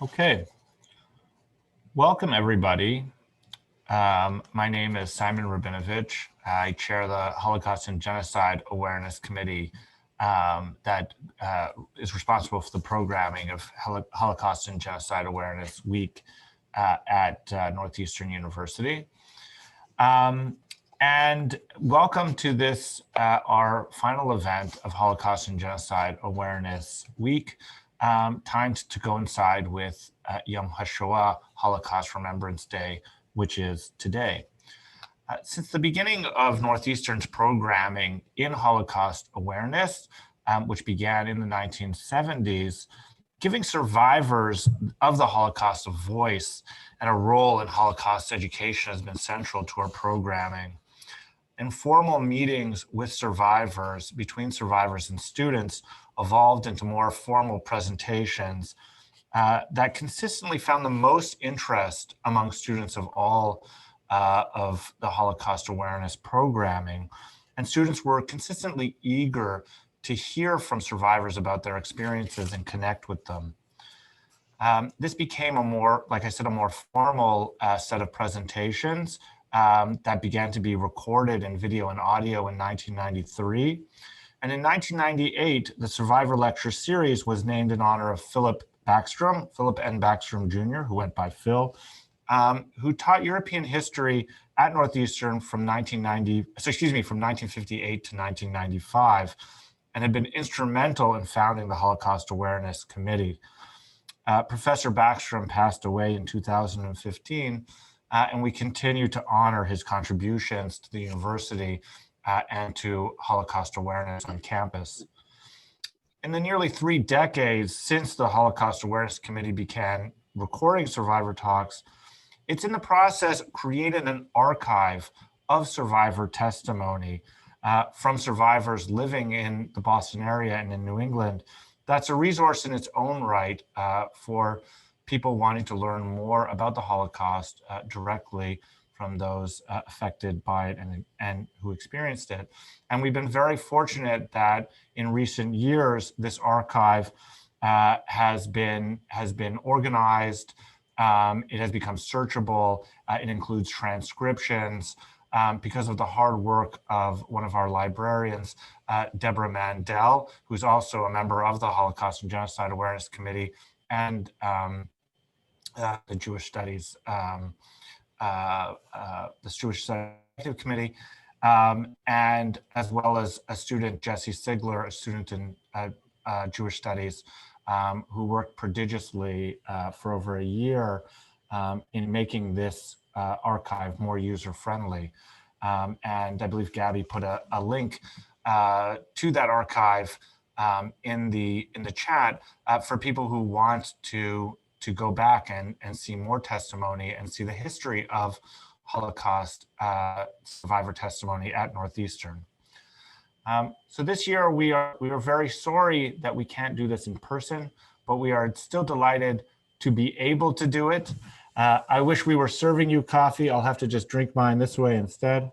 Okay, welcome everybody. My name is Simon Rabinovich. I chair the Holocaust and Genocide Awareness Committee that is responsible for the programming of Holocaust and Genocide Awareness Week at Northeastern University. And welcome to this, our final event of Holocaust and Genocide Awareness Week, timed to coincide with Yom HaShoah, Holocaust Remembrance Day, which is today. Since the beginning of Northeastern's programming in Holocaust awareness, which began in the 1970s, giving survivors of the Holocaust a voice and a role in Holocaust education has been central to our programming. Informal meetings with survivors, between survivors and students, evolved into more formal presentations that consistently found the most interest among students of all of the Holocaust awareness programming. And students were consistently eager to hear from survivors about their experiences and connect with them. This became a more, like I said, a more formal set of presentations that began to be recorded in video and audio in 1993. And in 1998, the Survivor Lecture Series was named in honor of Philip Backstrom, Philip N. Backstrom Jr., who went by Phil, who taught European history at Northeastern from 1958 to 1995, and had been instrumental in founding the Holocaust Awareness Committee. Professor Backstrom passed away in 2015, and we continue to honor his contributions to the university and to Holocaust awareness on campus. In the nearly 3 decades since the Holocaust Awareness Committee began recording survivor talks, it's in the process created an archive of survivor testimony from survivors living in the Boston area and in New England. That's a resource in its own right for people wanting to learn more about the Holocaust directly from those affected by it and who experienced it. And we've been very fortunate that in recent years, this archive has been organized. It has become searchable. It includes transcriptions because of the hard work of one of our librarians, Deborah Mandel, who's also a member of the Holocaust and Genocide Awareness Committee and the Jewish Studies Committee, and as well as a student, Jesse Sigler, a student in Jewish Studies, who worked prodigiously for over a year in making this archive more user-friendly. And I believe Gabby put a link to that archive in the chat for people who want to go back and see more testimony and see the history of Holocaust survivor testimony at Northeastern. So this year we are very sorry that we can't do this in person, but we are still delighted to be able to do it. I wish we were serving you coffee. I'll have to just drink mine this way instead.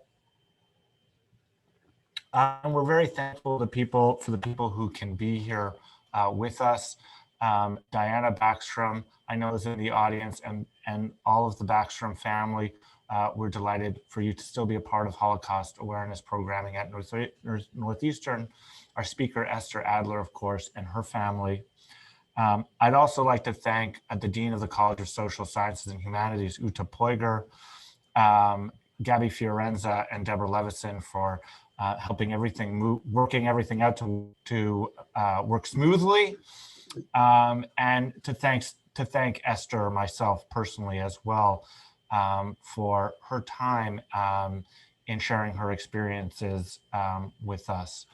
And we're very thankful to for the people who can be here with us. Diana Backstrom, I know, is in the audience, and all of the Backstrom family. We're delighted for you to still be a part of Holocaust awareness programming at Northeastern. Our speaker, Esther Adler, of course, and her family. I'd also like to thank the Dean of the College of Social Sciences and Humanities, Uta Poiger, Gabby Fiorenza, and Deborah Levison for helping everything working everything out to work smoothly, and to thank Esther, myself personally as well, for her time in sharing her experiences with us.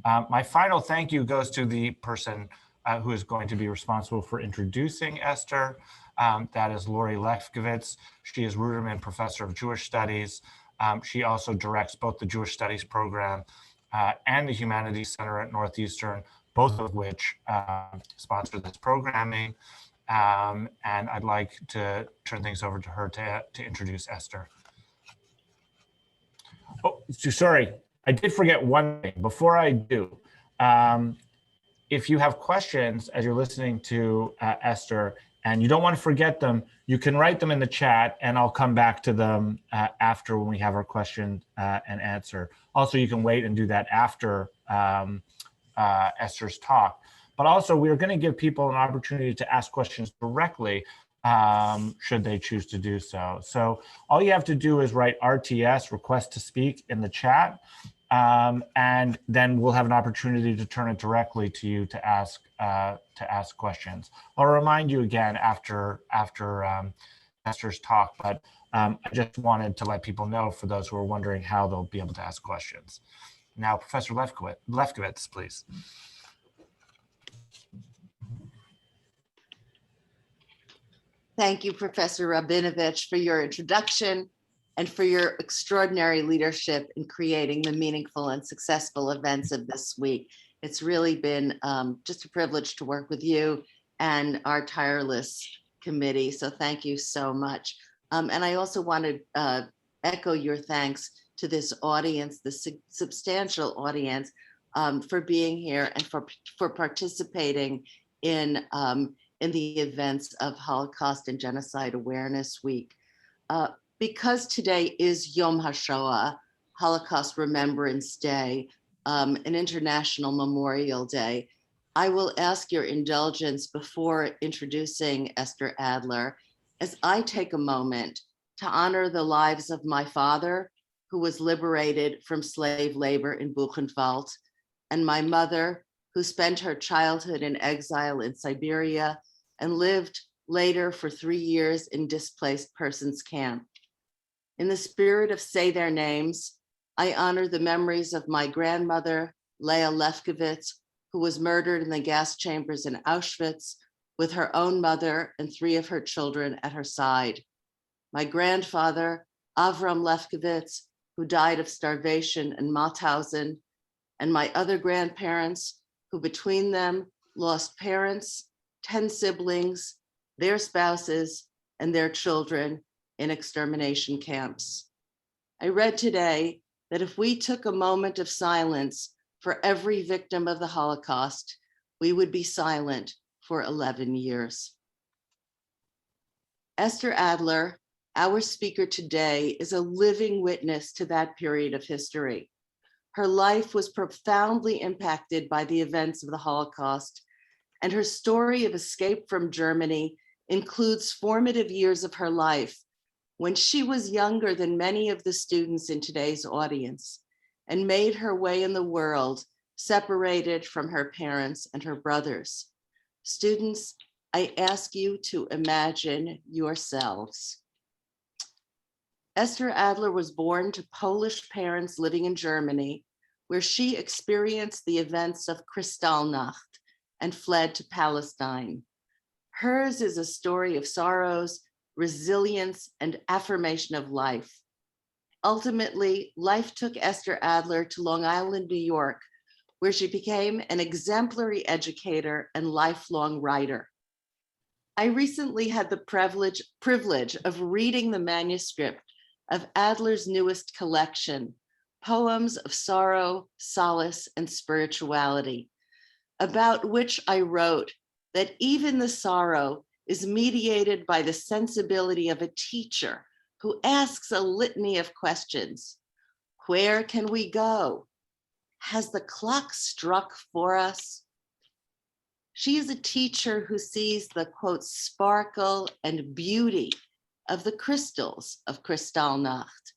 My final thank you goes to the person who is going to be responsible for introducing Esther. That is Lori Lefkowitz. She is Ruderman Professor of Jewish Studies. She also directs both the Jewish Studies program and the Humanities Center at Northeastern, both of which sponsor this programming. And I'd like to turn things over to her to introduce Esther. Oh, sorry, I did forget one thing. Before I do, if you have questions as you're listening to Esther and you don't want to forget them, you can write them in the chat and I'll come back to them after when we have our question and answer. Also, you can wait and do that after Esther's talk. But also, we're going to give people an opportunity to ask questions directly should they choose to do so. So all you have to do is write RTS, request to speak, in the chat. And then we'll have an opportunity to turn it directly to you to ask questions. I'll remind you again after Esther's talk, but I just wanted to let people know, for those who are wondering how they'll be able to ask questions. Now, Professor Lefkowitz, please. Thank you, Professor Rabinovich, for your introduction and for your extraordinary leadership in creating the meaningful and successful events of this week. It's really been just a privilege to work with you and our tireless committee, so thank you so much. And I also want to echo your thanks to this audience, the substantial audience, for being here and for participating in the events of Holocaust and Genocide Awareness Week. Because today is Yom HaShoah, Holocaust Remembrance Day, an International Memorial Day, I will ask your indulgence before introducing Esther Adler, as I take a moment to honor the lives of my father, who was liberated from slave labor in Buchenwald, and my mother, who spent her childhood in exile in Siberia and lived later for 3 years in displaced persons camp. In the spirit of Say Their Names, I honor the memories of my grandmother, Leah Lefkowitz, who was murdered in the gas chambers in Auschwitz with her own mother and 3 of her children at her side. My grandfather, Avram Lefkowitz, who died of starvation in Mauthausen, and my other grandparents, who between them lost parents, 10 siblings, their spouses, and their children in extermination camps. I read today that if we took a moment of silence for every victim of the Holocaust, we would be silent for 11 years. Esther Adler, our speaker today, is a living witness to that period of history. Her life was profoundly impacted by the events of the Holocaust, and her story of escape from Germany includes formative years of her life when she was younger than many of the students in today's audience and made her way in the world, separated from her parents and her brothers. Students, I ask you to imagine yourselves. Esther Adler was born to Polish parents living in Germany, where she experienced the events of Kristallnacht and fled to Palestine. Hers is a story of sorrows, resilience, and affirmation of life. Ultimately, life took Esther Adler to Long Island, New York, where she became an exemplary educator and lifelong writer. I recently had the privilege of reading the manuscript of Adler's newest collection, Poems of Sorrow, Solace, and Spirituality, about which I wrote that even the sorrow is mediated by the sensibility of a teacher who asks a litany of questions. Where can we go? Has the clock struck for us? She is a teacher who sees the, quote, sparkle and beauty of the crystals of Kristallnacht,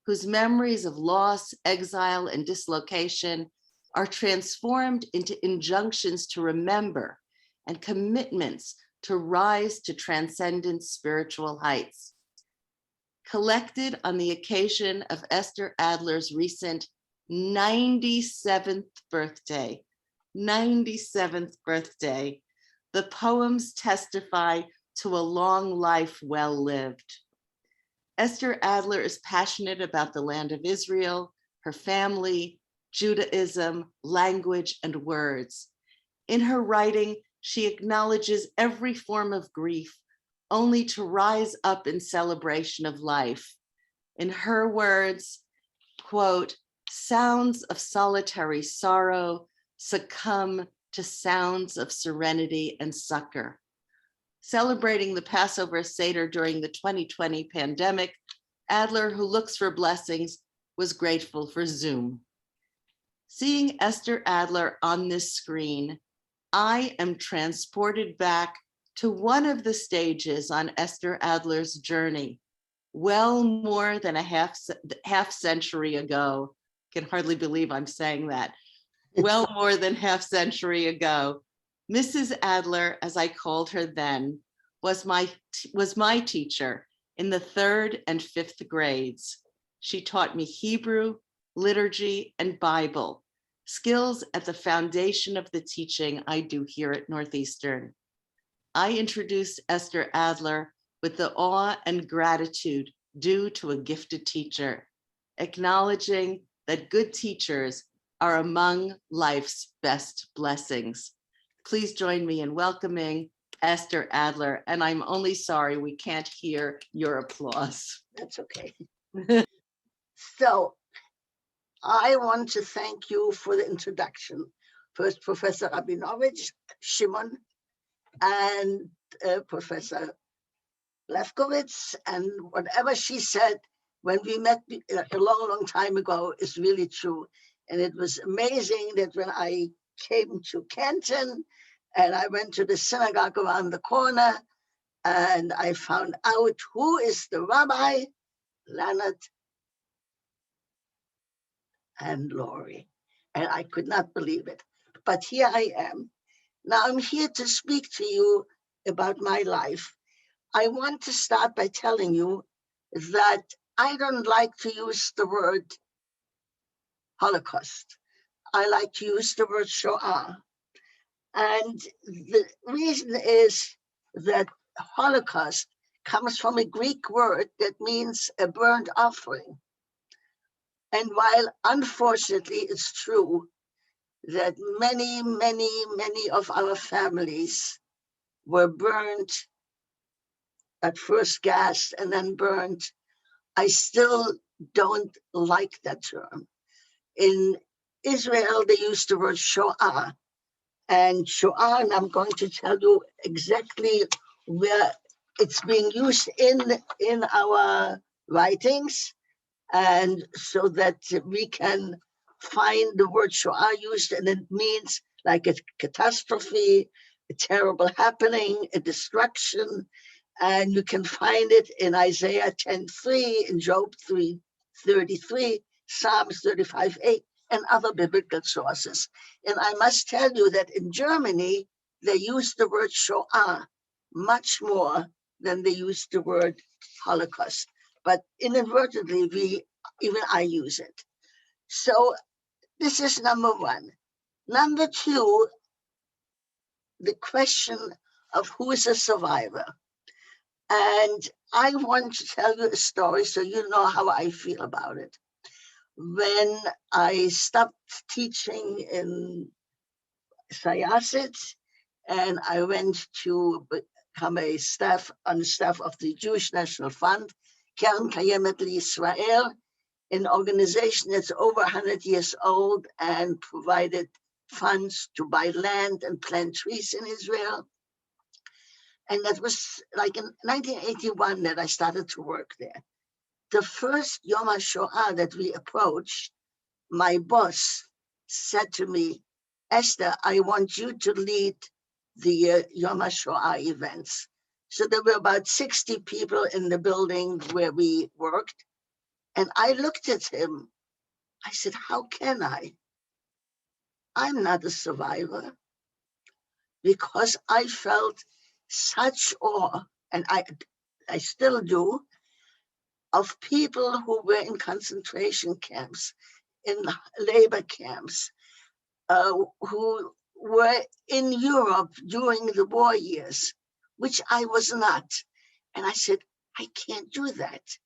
whose memories of loss, exile, and dislocation are transformed into injunctions to remember and commitments to rise to transcendent spiritual heights. Collected on the occasion of Esther Adler's recent 97th birthday, the poems testify to a long life well lived. Esther Adler is passionate about the land of Israel, her family, Judaism, language, and words. In her writing, she acknowledges every form of grief, only to rise up in celebration of life. In her words, quote, sounds of solitary sorrow succumb to sounds of serenity and succor. Celebrating the Passover Seder during the 2020 pandemic, Adler, who looks for blessings, was grateful for Zoom. Seeing Esther Adler on this screen, I am transported back to one of the stages on Esther Adler's journey, well more than a half century ago. Can hardly believe I'm saying that. Well more than half century ago, Mrs. Adler, as I called her then, was my teacher in the 3rd and 5th grades. She taught me Hebrew, liturgy, and Bible, skills at the foundation of the teaching I do here at Northeastern. I introduced Esther Adler with the awe and gratitude due to a gifted teacher, acknowledging that good teachers are among life's best blessings. Please join me in welcoming Esther Adler, and I'm only sorry we can't hear your applause. That's okay. So I want to thank you for the introduction. First, Professor Rabinovich, Shimon, and Professor Lefkowitz, and whatever she said when we met a long, long time ago is really true. And it was amazing that when I came to Canton and I went to the synagogue around the corner and I found out who is the rabbi, Leonard and Laurie. And I could not believe it. But here I am. Now I'm here to speak to you about my life. I want to start by telling you that I don't like to use the word Holocaust. I like to use the word Shoah. And the reason is that Holocaust comes from a Greek word that means a burnt offering. And while unfortunately it's true that many, many, many of our families were burned, at first gassed and then burned, I still don't like that term. In Israel, they use the word Shoah. And Shoah, and I'm going to tell you exactly where it's being used in our writings, and so that we can find the word Shoah used, and it means like a catastrophe, a terrible happening, a destruction. And you can find it in Isaiah 10:3, in Job 3:33, Psalms 35:8, and other biblical sources. And I must tell you that in Germany, they use the word Shoah much more than they use the word Holocaust. But inadvertently, even I use it. So this is number one. Number two, the question of who is a survivor. And I want to tell you a story so you know how I feel about it. When I stopped teaching in Sayasit and I went to become on the staff of the Jewish National Fund, Keren Kayemet L'Yisrael, an organization that's over 100 years old and provided funds to buy land and plant trees in Israel. And that was like in 1981 that I started to work there. The first Yom HaShoah that we approached, my boss said to me, Esther, I want you to lead the Yom HaShoah events. So there were about 60 people in the building where we worked. And I looked at him. I said, how can I? I'm not a survivor. Because I felt such awe, and I still do, of people who were in concentration camps, in labor camps, who were in Europe during the war years, which I was not. And I said, I can't do that.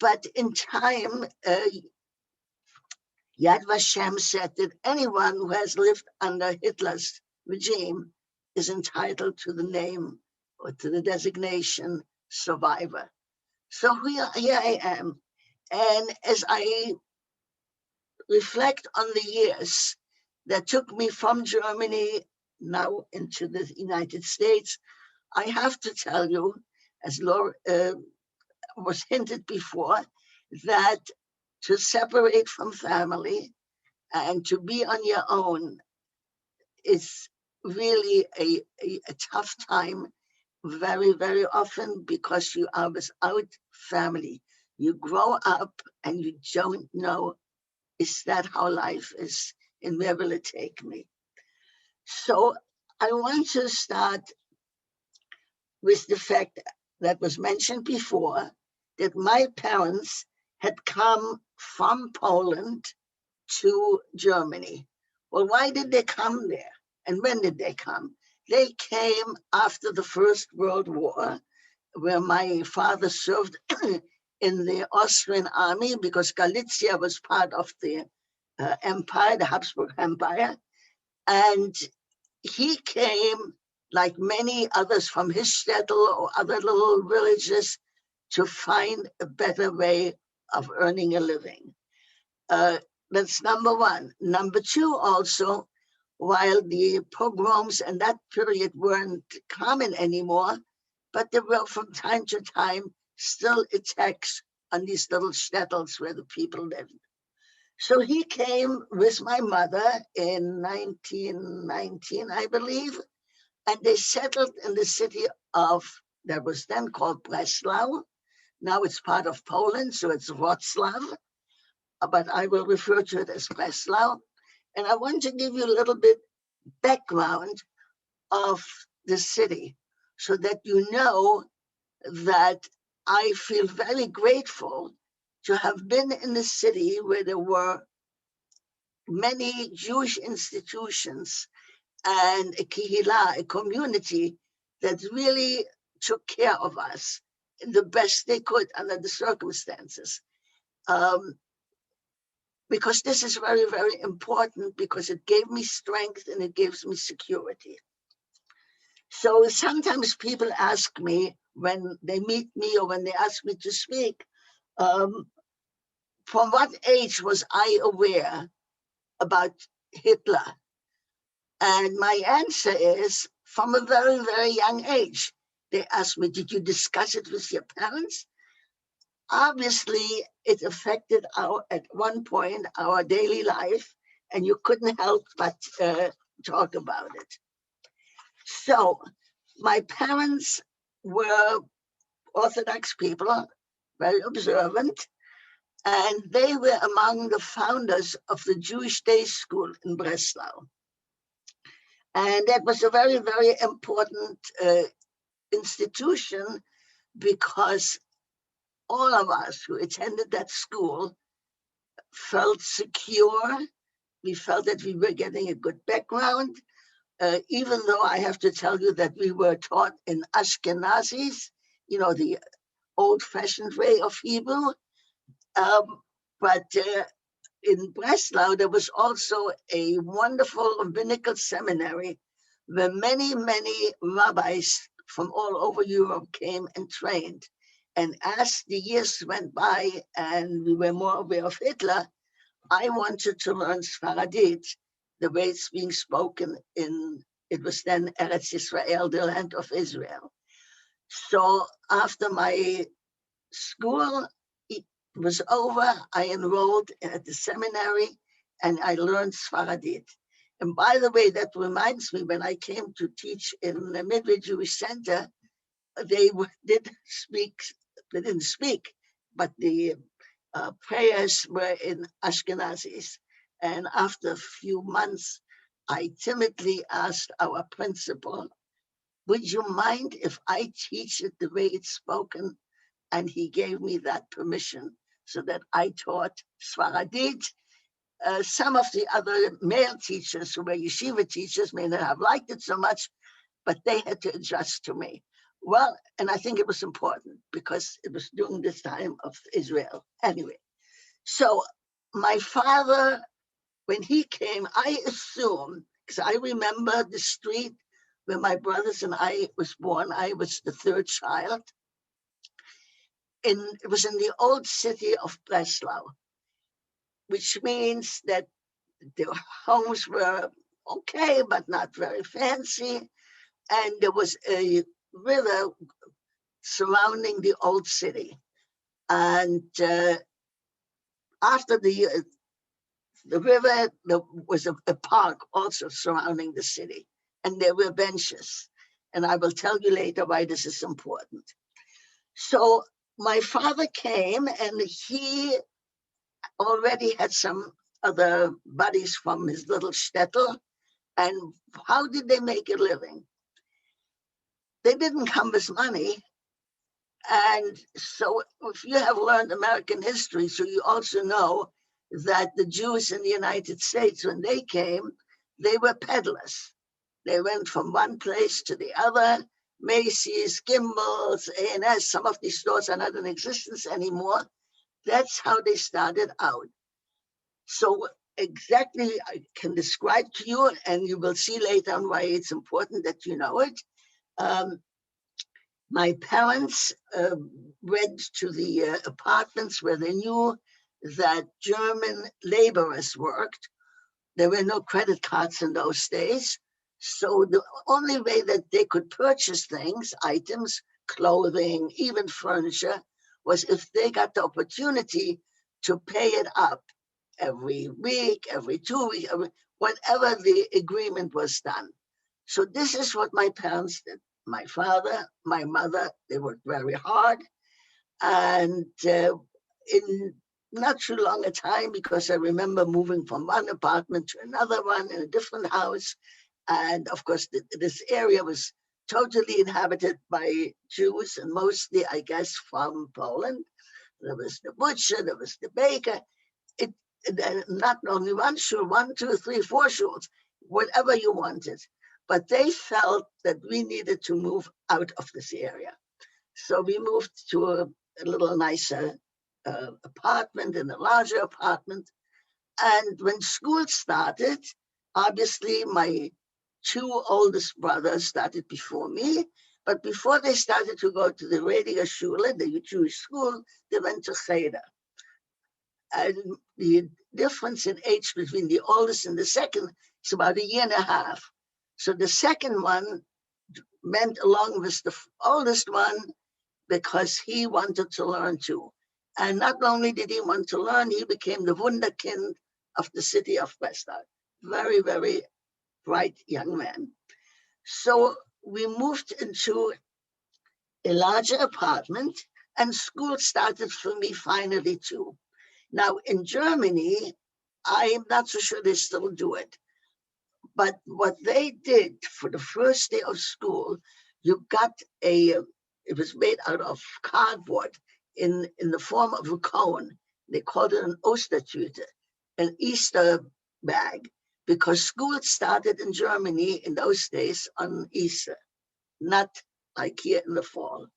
But in time, Yad Vashem said that anyone who has lived under Hitler's regime is entitled to the name or to the designation survivor. So here I am. And as I reflect on the years that took me from Germany now into the United States, I have to tell you, as Laura was hinted before, that to separate from family and to be on your own is really a tough time very, very often because you are without family. You grow up and you don't know, is that how life is and where will it take me? So I want to start with the fact that was mentioned before that my parents had come from Poland to Germany. Well, why did they come there? And when did they come? They came after the First World War, where my father served in the Austrian army because Galicia was part of the empire, the Habsburg Empire. And he came, like many others from his shtetl or other little villages, to find a better way of earning a living. That's number one. Number two, also, while the pogroms in that period weren't common anymore, but there were from time to time still attacks on these little shtetls where the people lived. So he came with my mother in 1919, I believe, and they settled in the city of, that was then called Breslau. Now it's part of Poland, so it's Wrocław, but I will refer to it as Breslau. And I want to give you a little bit background of the city so that you know that I feel very grateful to have been in a city where there were many Jewish institutions and a kihila, a community that really took care of us the best they could under the circumstances. Because this is very, very important because it gave me strength and it gives me security. So sometimes people ask me when they meet me or when they ask me to speak, from what age was I aware about Hitler? And my answer is from a very, very young age. They asked me, did you discuss it with your parents? Obviously, it affected at one point our daily life, and you couldn't help but talk about it. So my parents were Orthodox people, very observant, and they were among the founders of the Jewish Day School in Breslau. And that was a very, very important institution because all of us who attended that school felt secure. We felt that we were getting a good background, even though I have to tell you that we were taught in Ashkenazis, the old-fashioned way of Hebrew. But in Breslau, there was also a wonderful rabbinical seminary where many, many rabbis from all over Europe came and trained. And as the years went by and we were more aware of Hitler, I wanted to learn Sfaradit, the way it's being spoken it was then Eretz Israel, the land of Israel. So after my school was over, I enrolled at the seminary and I learned Sfaradit. And by the way, that reminds me, when I came to teach in the Midway Jewish Center, they didn't speak, but the prayers were in Ashkenazis. And after a few months, I timidly asked our principal, would you mind if I teach it the way it's spoken? And he gave me that permission so that I taught Sfaradit. Some of the other male teachers who were yeshiva teachers may not have liked it so much, but they had to adjust to me. Well, and I think it was important because it was during this time of Israel. Anyway, so my father, when he came, I assume, because I remember the street where my brothers and I was born, I was the third child. It was in the old city of Breslau, which means that the homes were okay, but not very fancy. And there was a river surrounding the old city. And after the river, there was a park also surrounding the city, and there were benches. And I will tell you later why this is important. So my father came, and he already had some other buddies from his little shtetl. And how did they make a living? They didn't come with money. And so if you have learned American history, so you also know that the Jews in the United States, when they came, they were peddlers. They went from one place to the other. Macy's, Gimbel's, A&S, some of these stores are not in existence anymore. That's how they started out. So exactly, I can describe to you, and you will see later on why it's important that you know it. My parents went to the apartments where they knew that German laborers worked. There were no credit cards in those days. So the only way that they could purchase things, items, clothing, even furniture, was if they got the opportunity to pay it up every week, every 2 weeks, whatever the agreement was done. So this is what my parents did. My father, my mother, they worked very hard. And in not too long a time, because I remember moving from one apartment to another one in a different house. And of course, this area was totally inhabited by Jews, and mostly, I guess, from Poland. There was the butcher, there was the baker. It not only one shul, 1, 2, 3, 4 shuls, whatever you wanted. But they felt that we needed to move out of this area. So we moved to a little nicer apartment, in a larger apartment. And when school started, obviously my 2 oldest brothers started before me. But before they started to go to the Radio Schule, the Jewish school, they went to Cheder. And the difference in age between the oldest and the second is about 1.5 years. So the second one went along with the oldest one because he wanted to learn too. And not only did he want to learn, he became the Wunderkind of the city of Breslau. Very, very bright young man. So we moved into a larger apartment, and school started for me finally too. Now in Germany, I'm not so sure they still do it. But what they did for the first day of school, you got it was made out of cardboard in the form of a cone. They called it an Ostertüte, an Easter bag, because school started in Germany in those days on Easter, not like here in the fall.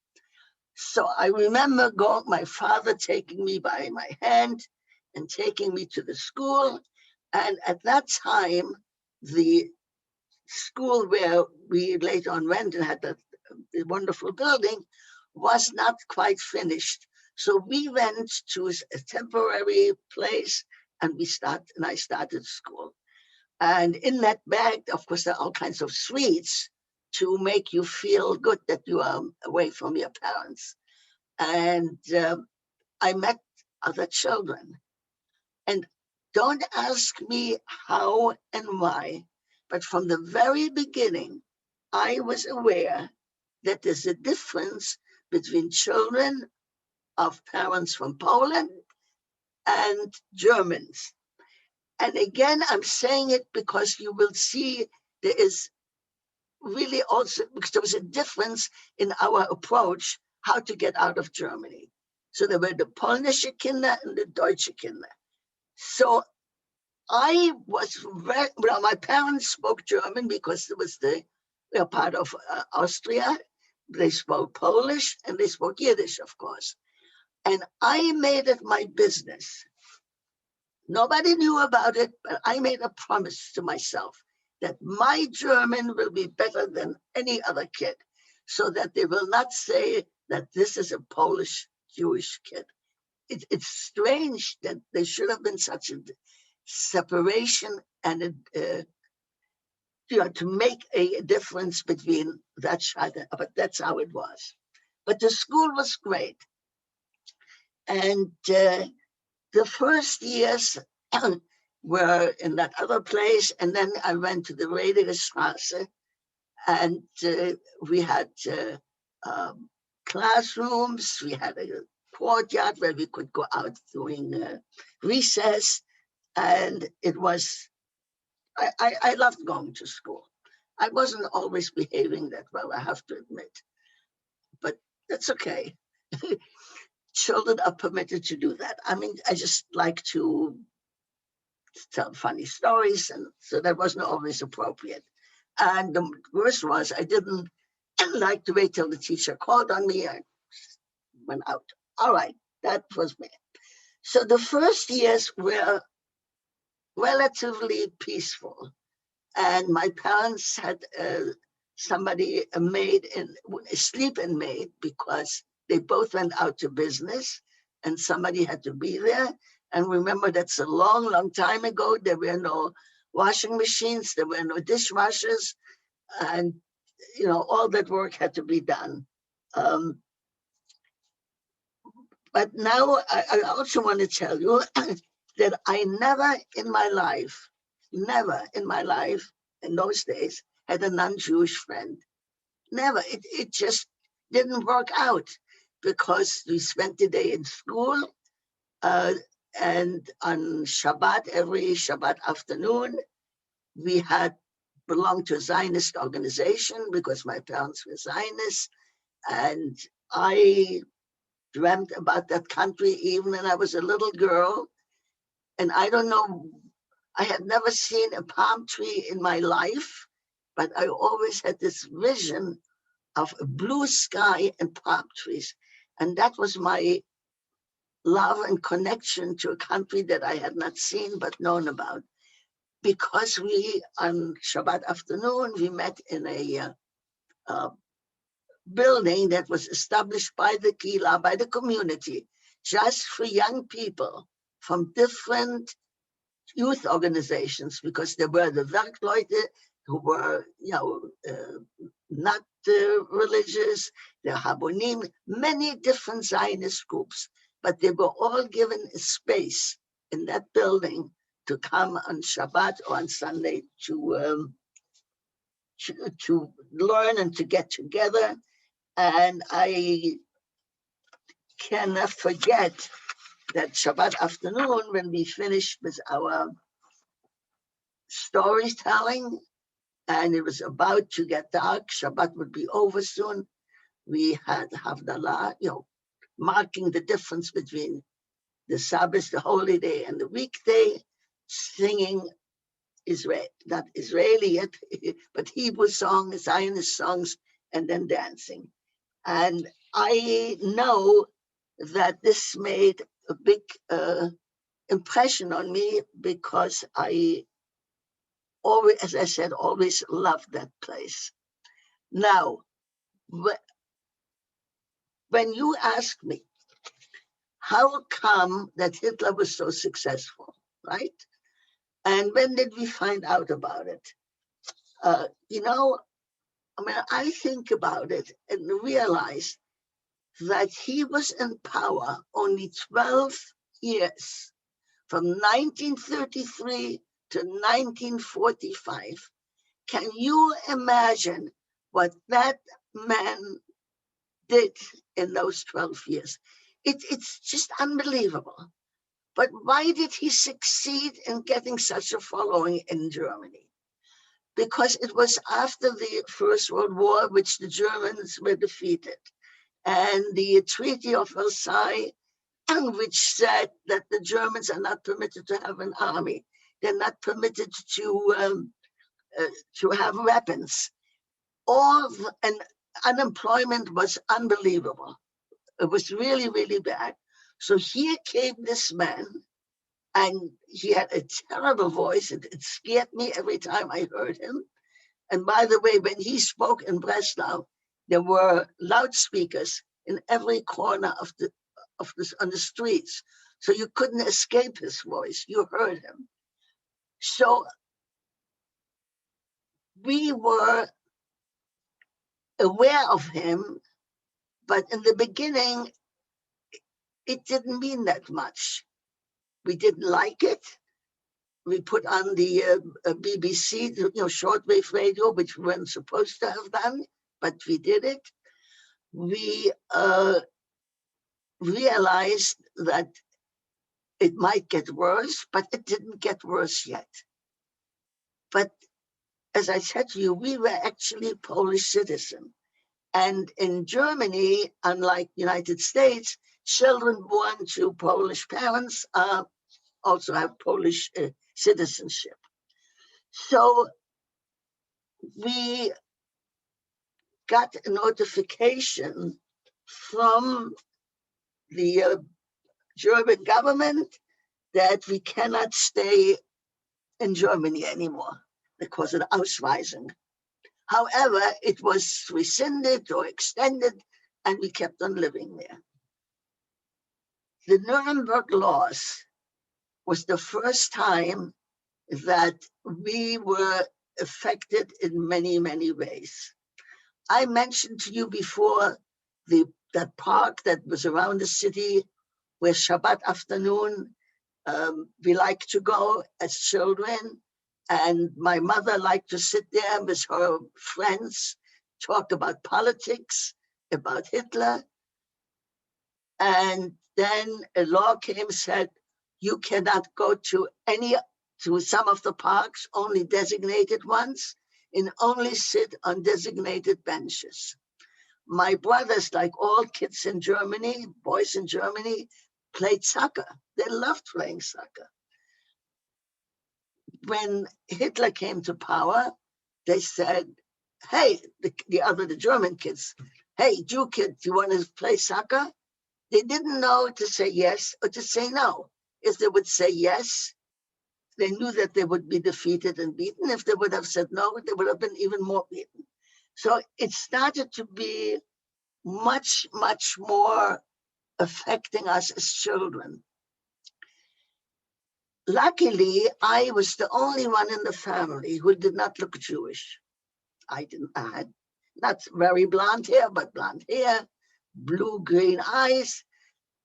So I remember my father taking me by my hand and taking me to the school. And at that time, the school where we later on went and had that wonderful building was not quite finished. So we went to a temporary place, and I started school. And in that bag, of course, there are all kinds of sweets to make you feel good that you are away from your parents. And I met other children. And don't ask me how and why, but from the very beginning, I was aware that there's a difference between children of parents from Poland and Germans. And again, I'm saying it because you will see there is really also, because there was a difference in our approach, how to get out of Germany. So there were the Polnische Kinder and the Deutsche Kinder. So I was well, my parents spoke German because it was the part of Austria. They spoke Polish and they spoke Yiddish, of course. And I made it my business. Nobody knew about it, but I made a promise to myself that my German will be better than any other kid, so that they will not say that this is a Polish Jewish kid. It's strange that there should have been such a separation and to make a difference between that child, but that's how it was. But the school was great. And the first years were in that other place. And then I went to the Redegestrasse, and we had classrooms. We had a courtyard where we could go out during recess. And it was, I loved going to school. I wasn't always behaving that well, I have to admit, but that's okay. Children are permitted to do that. I mean, I just like to tell funny stories, and so that wasn't always appropriate. And the worst was I didn't like to wait till the teacher called on me. I went out. All right, that was me. So the first years were relatively peaceful. And my parents had somebody, a maid, a sleep-in maid, because they both went out to business and somebody had to be there. And remember, that's a long, long time ago. There were no washing machines, there were no dishwashers, and all that work had to be done. But now I also want to tell you that I never in my life in those days had a non-Jewish friend. Never. It just didn't work out, because we spent the day in school, and on Shabbat, every Shabbat afternoon, we had belonged to a Zionist organization because my parents were Zionists, and I dreamt about that country even when I was a little girl. And I don't know, I had never seen a palm tree in my life, but I always had this vision of a blue sky and palm trees. And that was my love and connection to a country that I had not seen but known about. Because we, on Shabbat afternoon, we met in a building that was established by the Kila, by the community, just for young people from different youth organizations, because there were the Werkleute who were, not religious, the Habonim, many different Zionist groups, but they were all given a space in that building to come on Shabbat or on Sunday to learn and to get together. And I cannot forget that Shabbat afternoon, when we finished with our storytelling and it was about to get dark, Shabbat would be over soon, we had Havdalah, marking the difference between the Sabbath, the holy day, and the weekday, singing not Israeli yet, but Hebrew songs, Zionist songs, and then dancing. And I know that this made a big impression on me, because I always, as I said, always loved that place. Now, when you ask me, how come that Hitler was so successful, right? And when did we find out about it? I think about it and realize that he was in power only 12 years, from 1933 to 1945. Can you imagine what that man did in those 12 years? It's just unbelievable. But why did he succeed in getting such a following in Germany? Because it was after the First World War, which the Germans were defeated, and the Treaty of Versailles, which said that the Germans are not permitted to have an army. They're not permitted to have weapons. And unemployment was unbelievable. It was really, really bad. So here came this man, and he had a terrible voice. It scared me every time I heard him. And by the way, when he spoke in Breslau, there were loudspeakers in every corner on the streets. So you couldn't escape his voice. You heard him. So we were aware of him, but in the beginning, it didn't mean that much. We didn't like it. We put on the BBC, shortwave radio, which we weren't supposed to have done, but we did it. We realized that it might get worse, but it didn't get worse yet. But as I said to you, we were actually Polish citizens. And in Germany, unlike United States, children born to Polish parents also have Polish citizenship. So we got a notification from the German government that we cannot stay in Germany anymore because of the Ausweisung. However, it was rescinded or extended, and we kept on living there. The Nuremberg laws was the first time that we were affected in many, many ways. I mentioned to you before that park that was around the city where Shabbat afternoon we liked to go as children. And my mother liked to sit there with her friends, talk about politics, about Hitler. And then a law came, said, you cannot go to some of the parks, only designated ones, and only sit on designated benches. My brothers, like all kids in Germany, boys in Germany, played soccer. They loved playing soccer. When Hitler came to power, they said, hey, the German kids, hey, Jew kids, you want to play soccer? They didn't know to say yes or to say no. If they would say yes, they knew that they would be defeated and beaten. If they would have said no, they would have been even more beaten. So it started to be much, much more affecting us as children. Luckily, I was the only one in the family who did not look Jewish. I had not very blonde hair, but blonde hair, blue-green eyes.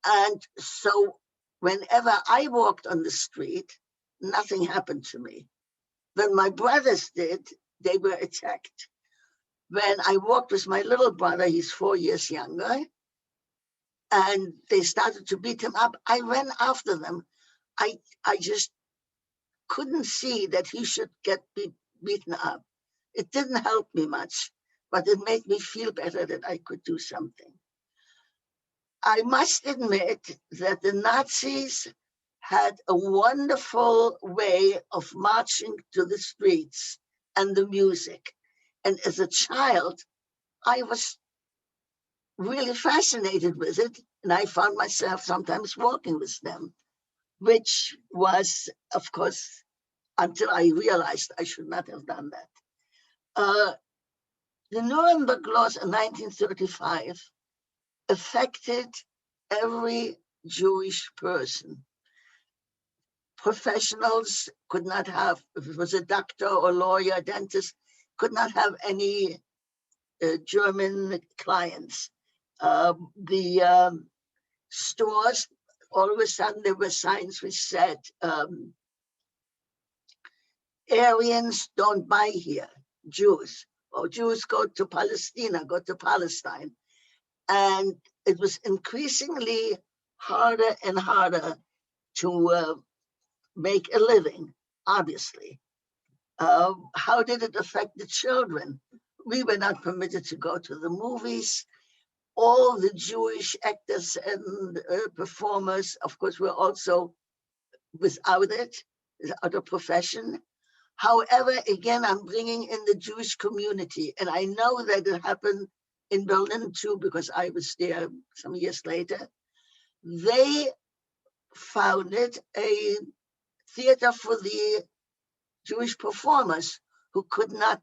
And so whenever I walked on the street, nothing happened to me. When my brothers did, they were attacked. When I walked with my little brother, he's 4 years younger, and they started to beat him up, I ran after them. I just couldn't see that he should get beaten up. It didn't help me much, but it made me feel better that I could do something. I must admit that the Nazis had a wonderful way of marching to the streets and the music. And as a child, I was really fascinated with it. And I found myself sometimes walking with them, which was, of course, until I realized I should not have done that. The Nuremberg laws in 1935 affected every Jewish person. Professionals could not have, if it was a doctor or lawyer, dentist, could not have any German clients. The stores, all of a sudden there were signs which said, Aryans don't buy here, Jews, or Jews go to Palestine, go to Palestine. And it was increasingly harder and harder to make a living, obviously. How did it affect the children? We were not permitted to go to the movies. All the Jewish actors and performers, of course, were also without it, without a profession. However, again, I'm bringing in the Jewish community, and I know that it happened in Berlin too, because I was there some years later. They founded a theater for the Jewish performers who could not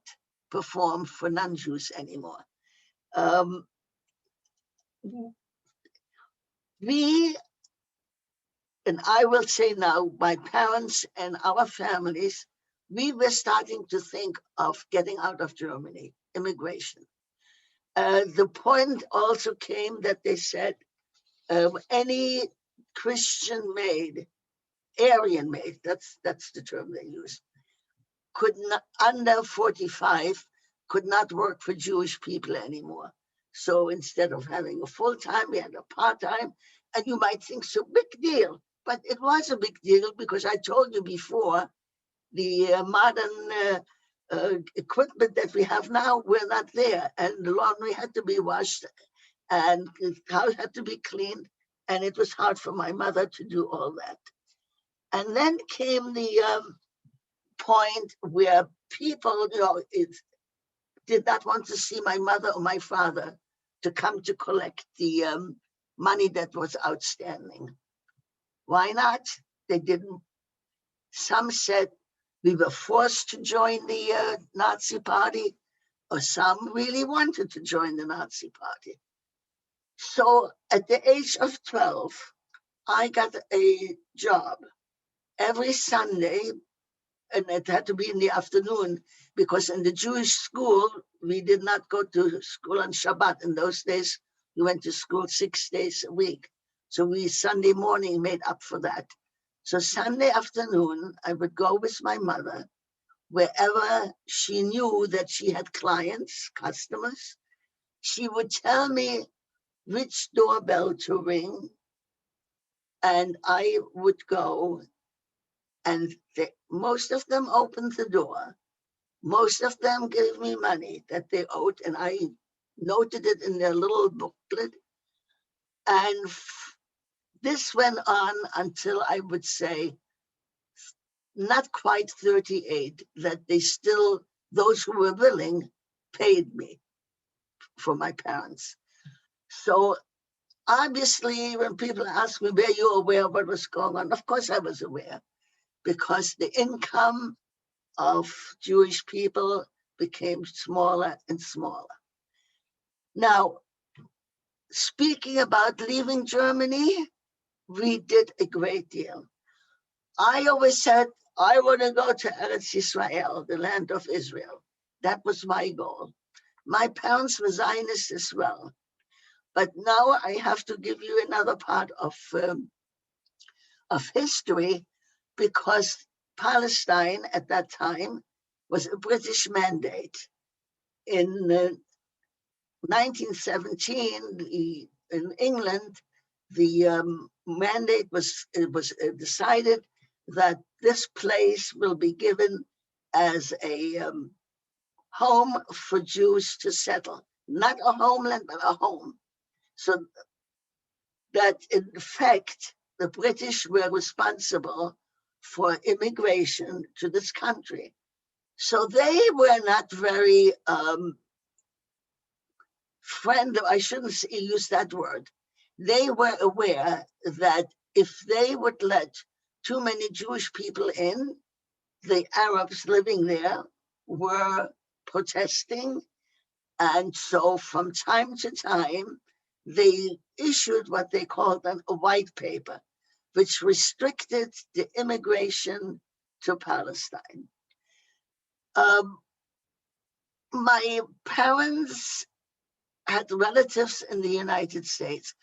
perform for non-Jews anymore. We, and I will say now, my parents and our families we were starting to think of getting out of Germany, immigration. The point also came that they said any Christian maid, Aryan maid, that's the term they use, could not, under 45, could not work for Jewish people anymore. So instead of having a full-time, we had a part-time, and you might think so big deal, but it was a big deal because I told you before, the modern equipment that we have now were not there, and the laundry had to be washed, and the house had to be cleaned, and it was hard for my mother to do all that. And then came the point where people, did not want to see my mother or my father to come to collect the money that was outstanding. Why not? They didn't. Some said we were forced to join the Nazi party, or some really wanted to join the Nazi party. So at the age of 12, I got a job every Sunday, and it had to be in the afternoon because in the Jewish school, we did not go to school on Shabbat. In those days, we went to school 6 days a week. So we Sunday morning made up for that. So Sunday afternoon, I would go with my mother wherever she knew that she had clients, customers. She would tell me which doorbell to ring, and I would go, and most of them opened the door. Most of them gave me money that they owed, and I noted it in their little booklet. And this went on until I would say not quite 38, that they still, those who were willing, paid me for my parents. So obviously, when people ask me, were you aware of what was going on? Of course I was aware, because the income of Jewish people became smaller and smaller. Now, speaking about leaving Germany, we did a great deal. I always said, I want to go to Eretz Israel, the land of Israel. That was my goal. My parents were Zionists as well. But now I have to give you another part of history, because Palestine at that time was a British mandate. In 1917, in England, the mandate was decided that this place will be given as a home for Jews to settle, not a homeland, but a home. So that in fact, the British were responsible for immigration to this country. So they were not very friendly, I shouldn't use that word. They were aware that if they would let too many Jewish people in, the Arabs living there were protesting. And so from time to time, they issued what they called a white paper, which restricted the immigration to Palestine. My parents had relatives in the United States.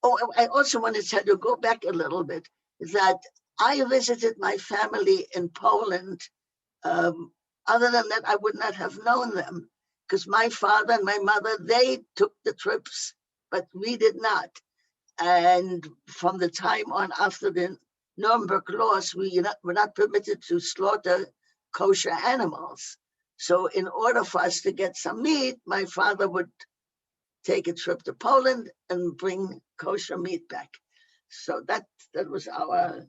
Oh, I also want to tell you, go back a little bit, that I visited my family in Poland. Other than that, I would not have known them, because my father and my mother, they took the trips, but we did not. And from the time on after the Nuremberg laws, we were not permitted to slaughter kosher animals. So in order for us to get some meat, my father would take a trip to Poland and bring kosher meat back. So that was our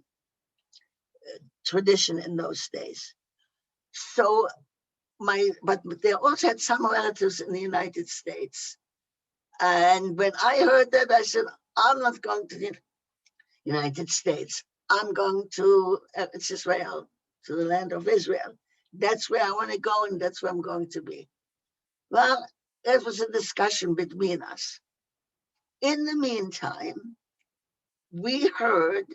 tradition in those days. So but they also had some relatives in the United States. And when I heard that, I said, I'm not going to the United States. I'm going to Israel, to the land of Israel. That's where I want to go, and that's where I'm going to be. Well, that was a discussion between us. In the meantime, we heard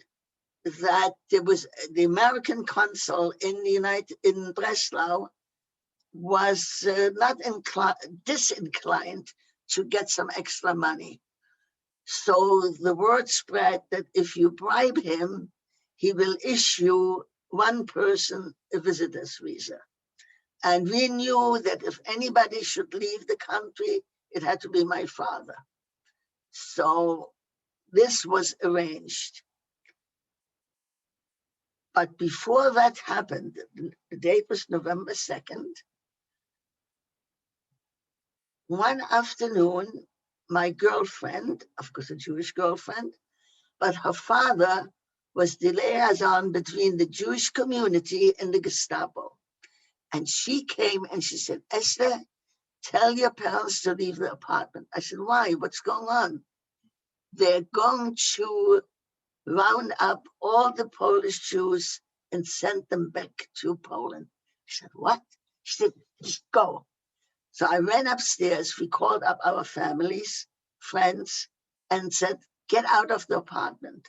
that there was the American consul in Breslau was not disinclined to get some extra money. So the word spread that if you bribe him, he will issue one person a visitor's visa. And we knew that if anybody should leave the country, it had to be my father. So this was arranged. But before that happened, the date was November 2nd. One afternoon, my girlfriend, of course a Jewish girlfriend, but her father was the liaison between the Jewish community and the Gestapo. And she came and she said, Esther, tell your parents to leave the apartment. I said, why? What's going on? They're going to round up all the Polish Jews and send them back to Poland. I said, what? She said, just go. So I ran upstairs. We called up our families, friends, and said, get out of the apartment.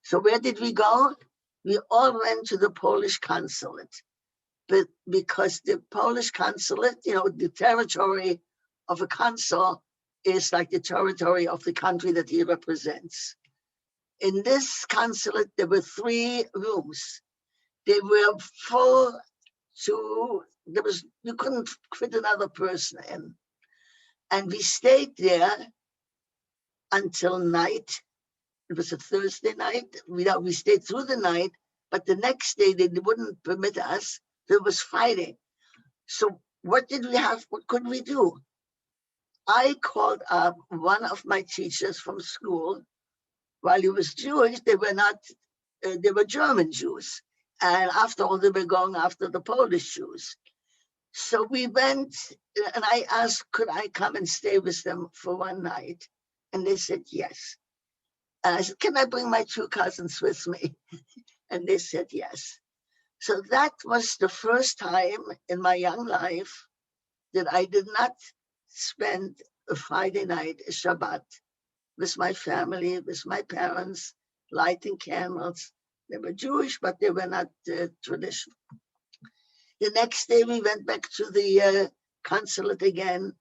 So where did we go? We all went to the Polish consulate. But because the Polish consulate, the territory of a consul is like the territory of the country that he represents. In this consulate, there were 3 rooms. They were full to, you couldn't fit another person in. And we stayed there until night. It was a Thursday night. We stayed through the night, but the next day they wouldn't permit us. There was fighting. So what could we do? I called up one of my teachers from school. While he was Jewish, they were German Jews. And after all, they were going after the Polish Jews. So we went and I asked, could I come and stay with them for one night? And they said, yes. And I said, can I bring my 2 cousins with me? And they said, yes. So that was the first time in my young life that I did not spend a Friday night, a Shabbat, with my family, with my parents, lighting candles. They were Jewish, but they were not traditional. The next day we went back to the consulate again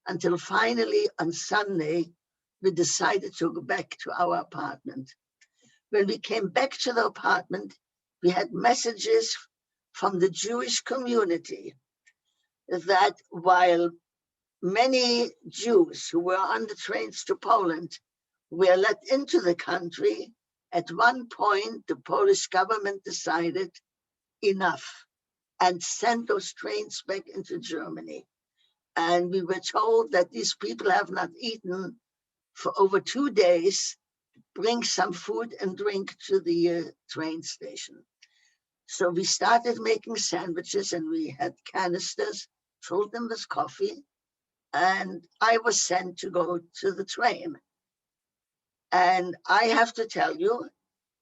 until finally on Sunday, we decided to go back to our apartment. When we came back to the apartment, we had messages from the Jewish community that while many Jews who were on the trains to Poland were let into the country, at one point the Polish government decided enough and sent those trains back into Germany. And we were told that these people have not eaten for over 2 days. Bring some food and drink to the train station. So we started making sandwiches and we had canisters, filled them with coffee, and I was sent to go to the train. And I have to tell you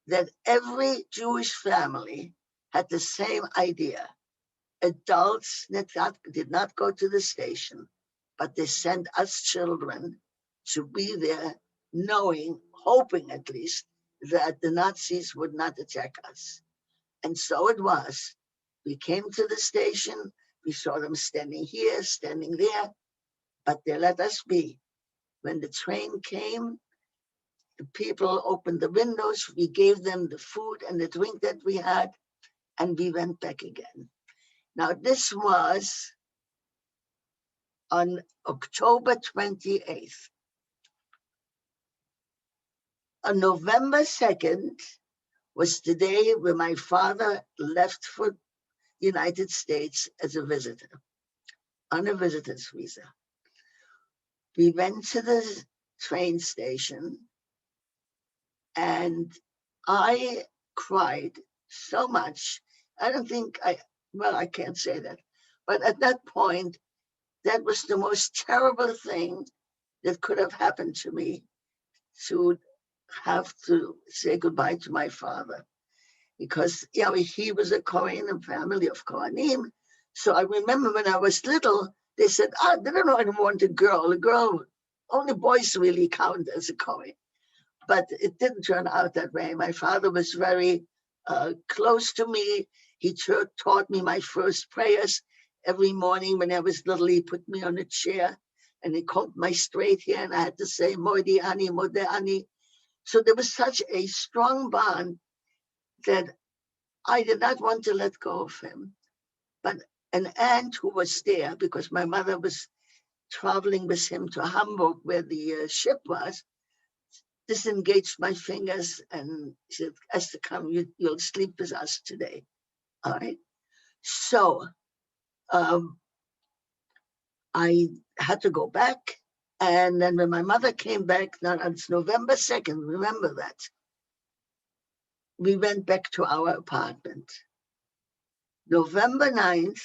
that every Jewish family had the same idea. Adults did not go to the station, but they sent us children to be there, hoping at least, that the Nazis would not attack us. And so it was. We came to the station, we saw them standing here, standing there, but they let us be. When the train came, the people opened the windows, we gave them the food and the drink that we had, and we went back again. Now, this was on October 28th. On November 2nd was the day when my father left for the United States as a visitor, on a visitor's visa. We went to the train station and I cried so much. I can't say that. But at that point, that was the most terrible thing that could have happened to me, to have to say goodbye to my father. Because he was a Kohen, a family of Kohanim. So I remember when I was little, they said, they don't want a girl. Only boys really count as a Kohen. But it didn't turn out that way. My father was very close to me. He taught me my first prayers every morning when I was little. He put me on a chair and he combed my straight hair, and I had to say Modi Ani, Mode Ani. So there was such a strong bond that I did not want to let go of him. But an aunt who was there, because my mother was traveling with him to Hamburg, where the ship was, disengaged my fingers and said, Esther, come, you'll sleep with us today. All right. So I had to go back. And then when my mother came back, now it's November 2nd, remember that, we went back to our apartment. November 9th,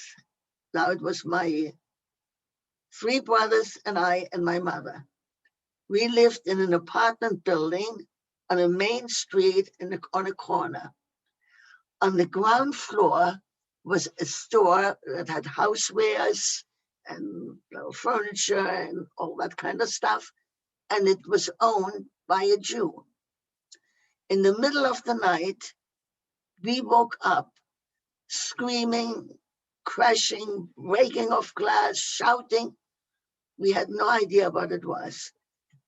now it was my 3 brothers and I and my mother. We lived in an apartment building on a main street on a corner. On the ground floor was a store that had housewares and furniture and all that kind of stuff. And it was owned by a Jew. In the middle of the night, we woke up screaming, crashing, breaking of glass, shouting. We had no idea what it was.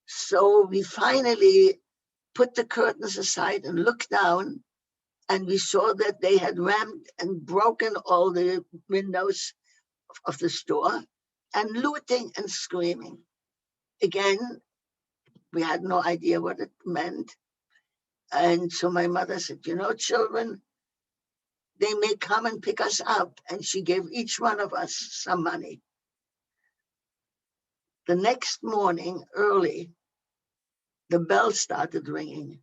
So we finally put the curtains aside and looked down, and we saw that they had rammed and broken all the windows of the store and looting and screaming. Again, we had no idea what it meant. And so my mother said, you know, children, they may come and pick us up. And she gave each one of us some money. The next morning, early, the bell started ringing.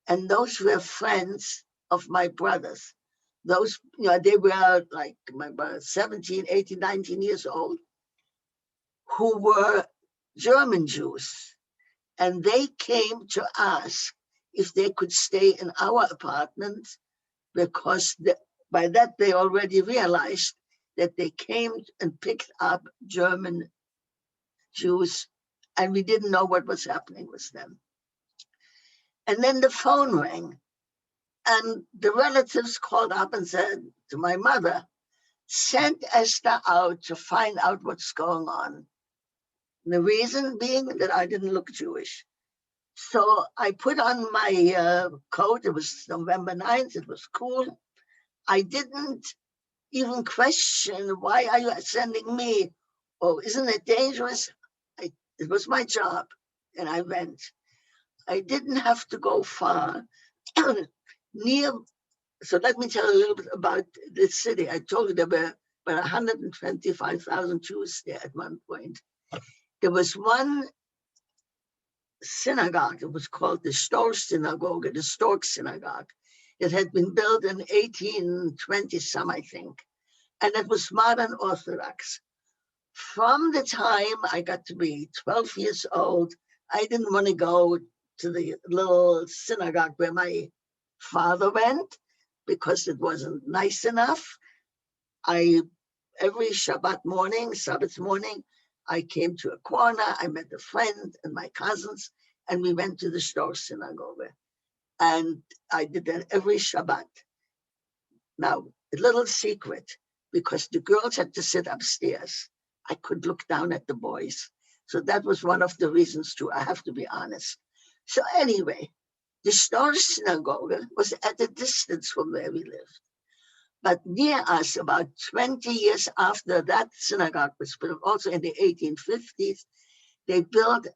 And those were friends of my brothers. Those, you know, they were like my brother, 17, 18, 19 years old, who were German Jews. And they came to ask if they could stay in our apartment, because by that they already realized that they came and picked up German Jews, and we didn't know what was happening with them. And then the phone rang, and the relatives called up and said to my mother, send Esther out to find out what's going on. And the reason being that I didn't look Jewish. So I put on my coat. It was November 9th. It was cool. I didn't even question, why are you sending me? Oh, isn't it dangerous? It was my job, and I went. I didn't have to go far. Near, so let me tell you a little bit about this city. I told you there were about 125,000 Jews there at one point. There was one synagogue. It was called the Storch Synagogue, the Stork Synagogue. It had been built in 1820 some, I think, and it was modern Orthodox. From the time I got to be 12 years old, I didn't want to go to the little synagogue where my father went because it wasn't nice enough. Every Sabbath morning, I came to a corner, I met a friend and my cousins, and we went to the Storch Synagogue. And I did that every Shabbat. Now, a little secret, because the girls had to sit upstairs. I could look down at the boys. So that was one of the reasons too, I have to be honest. So anyway, the Storch Synagogue was at a distance from where we lived. But near us, about 20 years after that synagogue was built, also in the 1850s, they built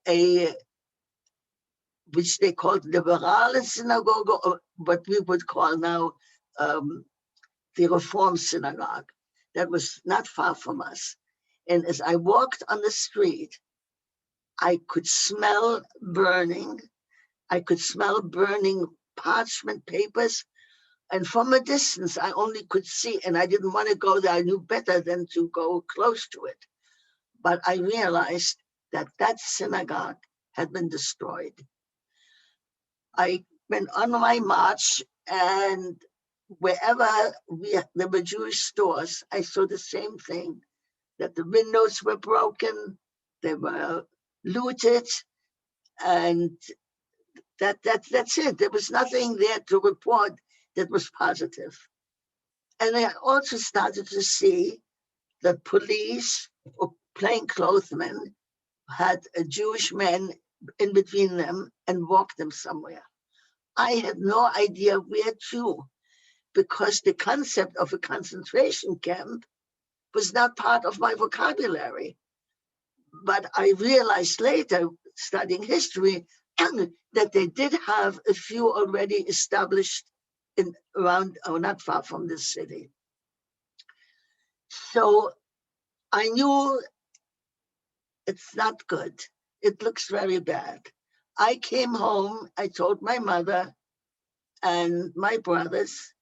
which they called Liberale Synagogue, or what we would call now the Reform Synagogue. That was not far from us. And as I walked on the street, I could smell burning. I could smell burning parchment papers. And from a distance, I only could see, and I didn't want to go there. I knew better than to go close to it. But I realized that that synagogue had been destroyed. I went on my march, and wherever there were Jewish stores, I saw the same thing, that the windows were broken, they were looted, and that's it. There was nothing there to report that was positive. And I also started to see that police or plainclothesmen had a Jewish man in between them and walked them somewhere. I had no idea where to, because the concept of a concentration camp was not part of my vocabulary. But I realized later, studying history, that they did have a few already established in around, or not far from this city. So I knew it's not good. It looks very bad. I came home, I told my mother and my brothers,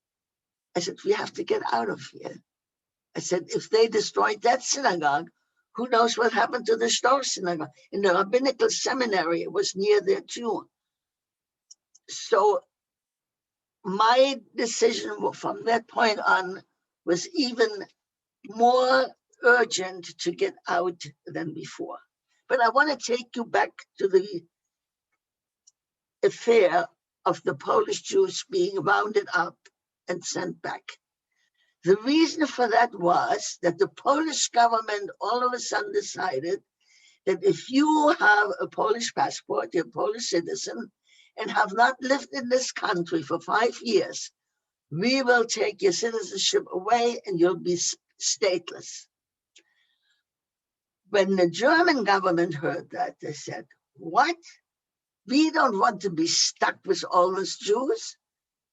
I said, we have to get out of here. I said, if they destroyed that synagogue, who knows what happened to the Star synagogue? In the rabbinical seminary, it was near there too. So my decision from that point on was even more urgent to get out than before. But I want to take you back to the affair of the Polish Jews being rounded up and sent back. The reason for that was that the Polish government all of a sudden decided that if you have a Polish passport, you're a Polish citizen, and have not lived in this country for 5 years, we will take your citizenship away and you'll be stateless. When the German government heard that, they said, what? We don't want to be stuck with all those Jews,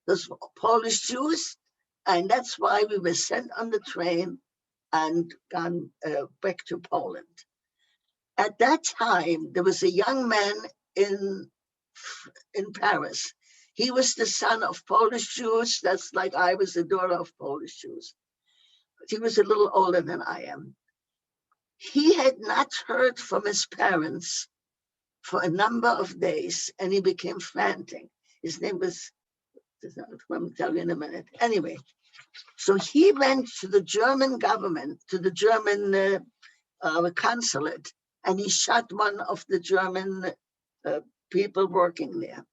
those Polish Jews. And that's why we were sent on the train and gone back to Poland. At that time, there was a young man in Paris. He was the son of Polish Jews. That's like I was the daughter of Polish Jews. He was a little older than I am. He had not heard from his parents for a number of days, and he became frantic. His name was, I'll tell you in a minute. Anyway, so he went to the German government, to the German consulate, and he shot one of the German people working there.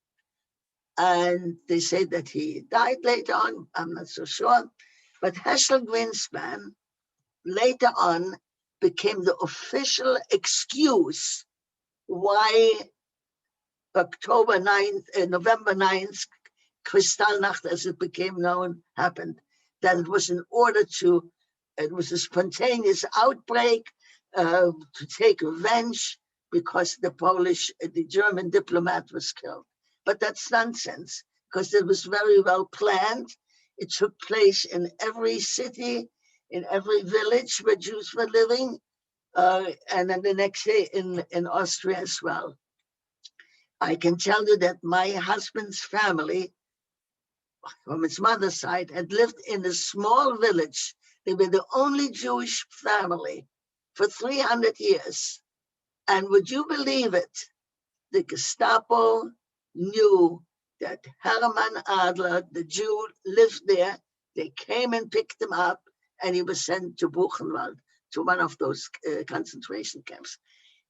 And they say that he died later on, I'm not so sure. But Heschel Greenspan later on became the official excuse why November 9th, Kristallnacht, as it became known, happened. That it was in order to, it was a spontaneous outbreak to take revenge because the German diplomat was killed. But that's nonsense, because it was very well planned. It took place in every city, in every village where Jews were living, and then the next day in Austria as well. I can tell you that my husband's family, from his mother's side, had lived in a small village. They were the only Jewish family for 300 years. And would you believe it? The Gestapo knew that Hermann Adler, the Jew, lived there. They came and picked him up, and he was sent to Buchenwald, to one of those concentration camps.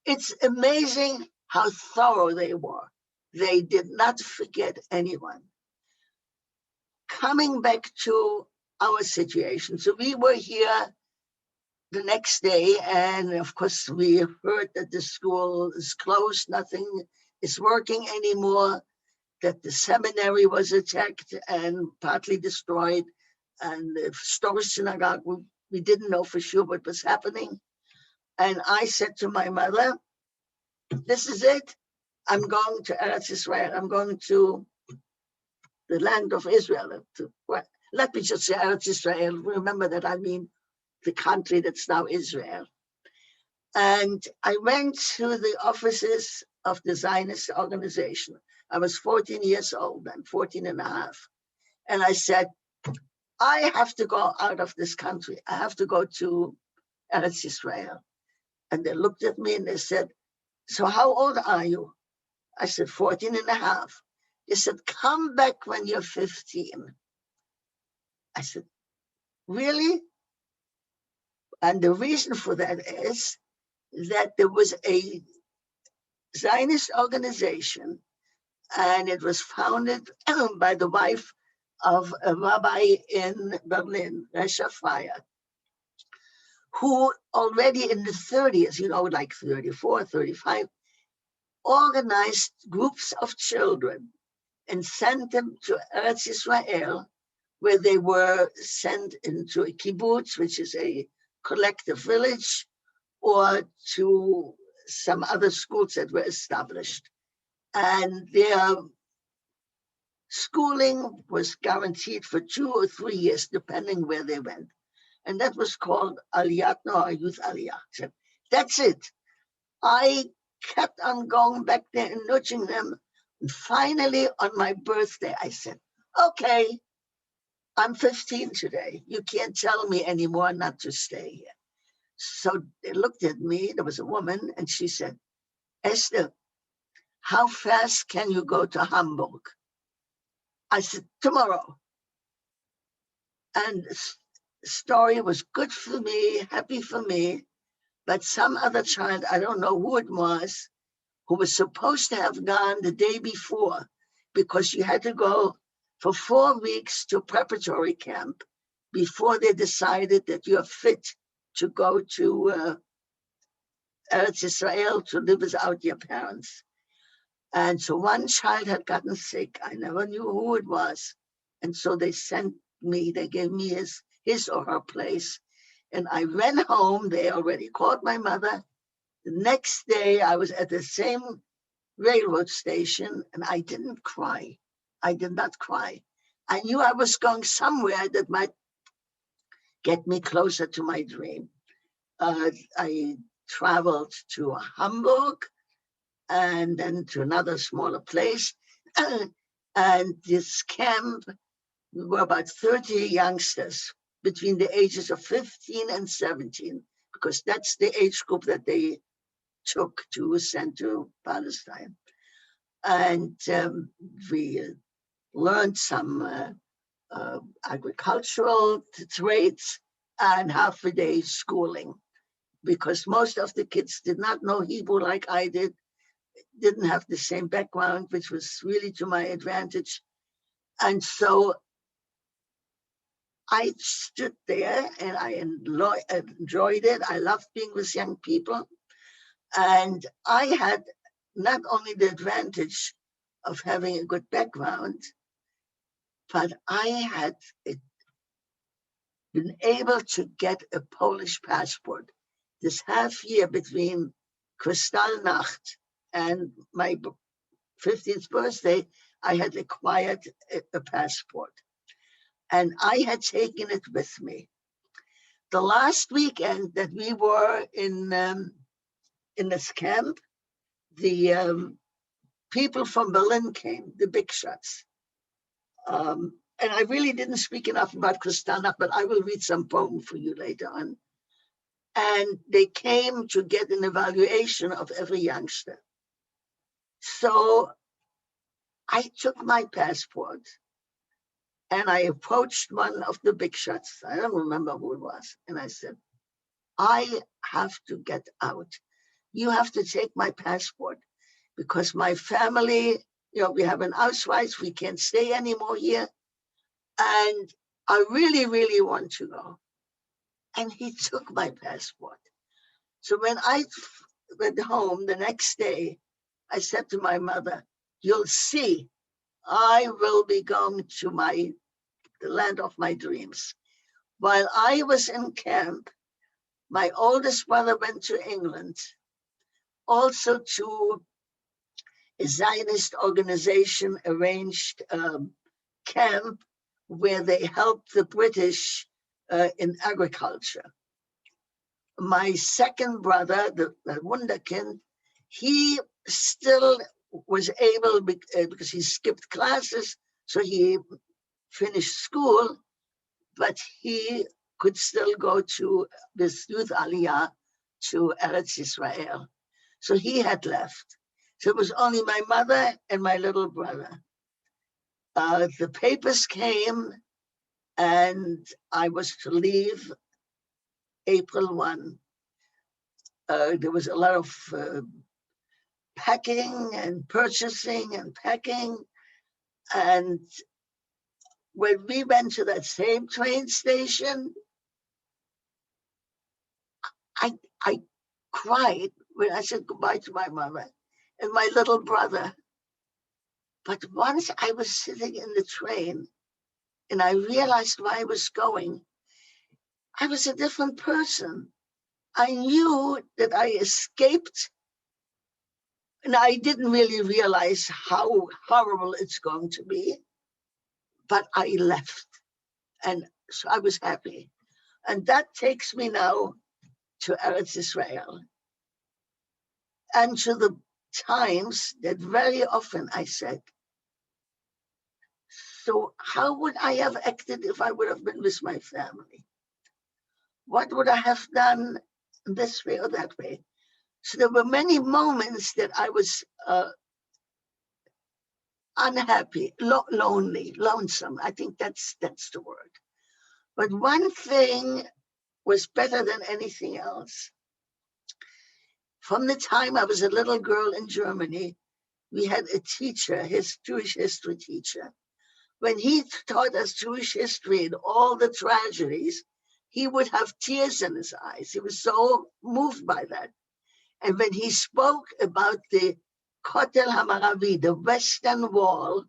It's amazing how thorough they were. They did not forget anyone. Coming back to our situation, so we were here the next day, and of course we heard that the school is closed, nothing is working anymore, that the seminary was attacked and partly destroyed, and the Stor synagogue, we didn't know for sure what was happening. And I said to my mother, this is it. I'm going to Eretz Israel. I'm going to the land of Israel. Let me just say Eretz Israel. Remember that I mean the country that's now Israel. And I went to the offices of the Zionist organization. I was 14 years old then, 14 and a half. And I said, I have to go out of this country. I have to go to Eretz Israel. And they looked at me and they said, so how old are you? I said, 14 and a half. They said, come back when you're 15. I said, really? And the reason for that is that there was a Zionist organization, and it was founded by the wife of a rabbi in Berlin, Resha Freier, who already in the 30s, like 34, 35, organized groups of children and sent them to Eretz Israel, where they were sent into a kibbutz, which is a collective village, or to some other schools that were established. And their schooling was guaranteed for 2 or 3 years, depending where they went. And that was called Aliyat Noah, Youth Aliyah. So that's it. I kept on going back there and nudging them. And finally, on my birthday, I said, okay, I'm 15 today. You can't tell me anymore not to stay here. So they looked at me. There was a woman, and she said, Esther, how fast can you go to Hamburg? I said, tomorrow. And the story was good for me, happy for me. But some other child, I don't know who it was, who was supposed to have gone the day before, because you had to go for 4 weeks to preparatory camp before they decided that you're fit to go to Eretz Israel to live without your parents. And so one child had gotten sick. I never knew who it was. And so they sent me, they gave me his or her place. And I ran home. They already called my mother. The next day, I was at the same railroad station, and I didn't cry. I did not cry. I knew I was going somewhere that might get me closer to my dream. I traveled to Hamburg and then to another smaller place. And this camp were about 30 youngsters between the ages of 15 and 17, because that's the age group that they took to send to Palestine. And we learned some agricultural trades and half a day schooling, because most of the kids did not know Hebrew like I did, didn't have the same background, which was really to my advantage. And so I stood there and I enjoyed it. I loved being with young people. And I had not only the advantage of having a good background, but I had been able to get a Polish passport. This half year between Kristallnacht and my 15th birthday, I had acquired a passport. And I had taken it with me. The last weekend that we were in this camp, the people from Berlin came, the big shots. And I really didn't speak enough about Kristallnacht, but I will read some poem for you later on. And they came to get an evaluation of every youngster. So I took my passport and I approached one of the big shots. I don't remember who it was. And I said, I have to get out. You have to take my passport, because my family, we have an Ausweis, we can't stay anymore here. And I really, really want to go. And he took my passport. So when I went home the next day, I said to my mother, you'll see, I will be going to the land of my dreams. While I was in camp, my oldest brother went to England, also to a Zionist organization arranged camp where they helped the British in agriculture. My second brother, the Wunderkind, he still was able, because he skipped classes, so he finished school, but he could still go to this youth aliyah to Eretz Israel. So he had left. So it was only my mother and my little brother. The papers came and I was to leave April 1. There was a lot of packing and purchasing and packing. And when we went to that same train station, I cried when I said goodbye to my mother and my little brother. But once I was sitting in the train and I realized where I was going, I was a different person. I knew that I escaped, and I didn't really realize how horrible it's going to be, but I left, and so I was happy. And that takes me now to Eretz Israel and to the times that very often I said, so how would I have acted if I would have been with my family? What would I have done this way or that way? So there were many moments that I was unhappy, lonely, lonesome. I think that's the word. But one thing was better than anything else. From the time I was a little girl in Germany, we had a teacher, his Jewish history teacher. When he taught us Jewish history and all the tragedies, he would have tears in his eyes. He was so moved by that. And when he spoke about the Kotel Hamaravi, the Western Wall,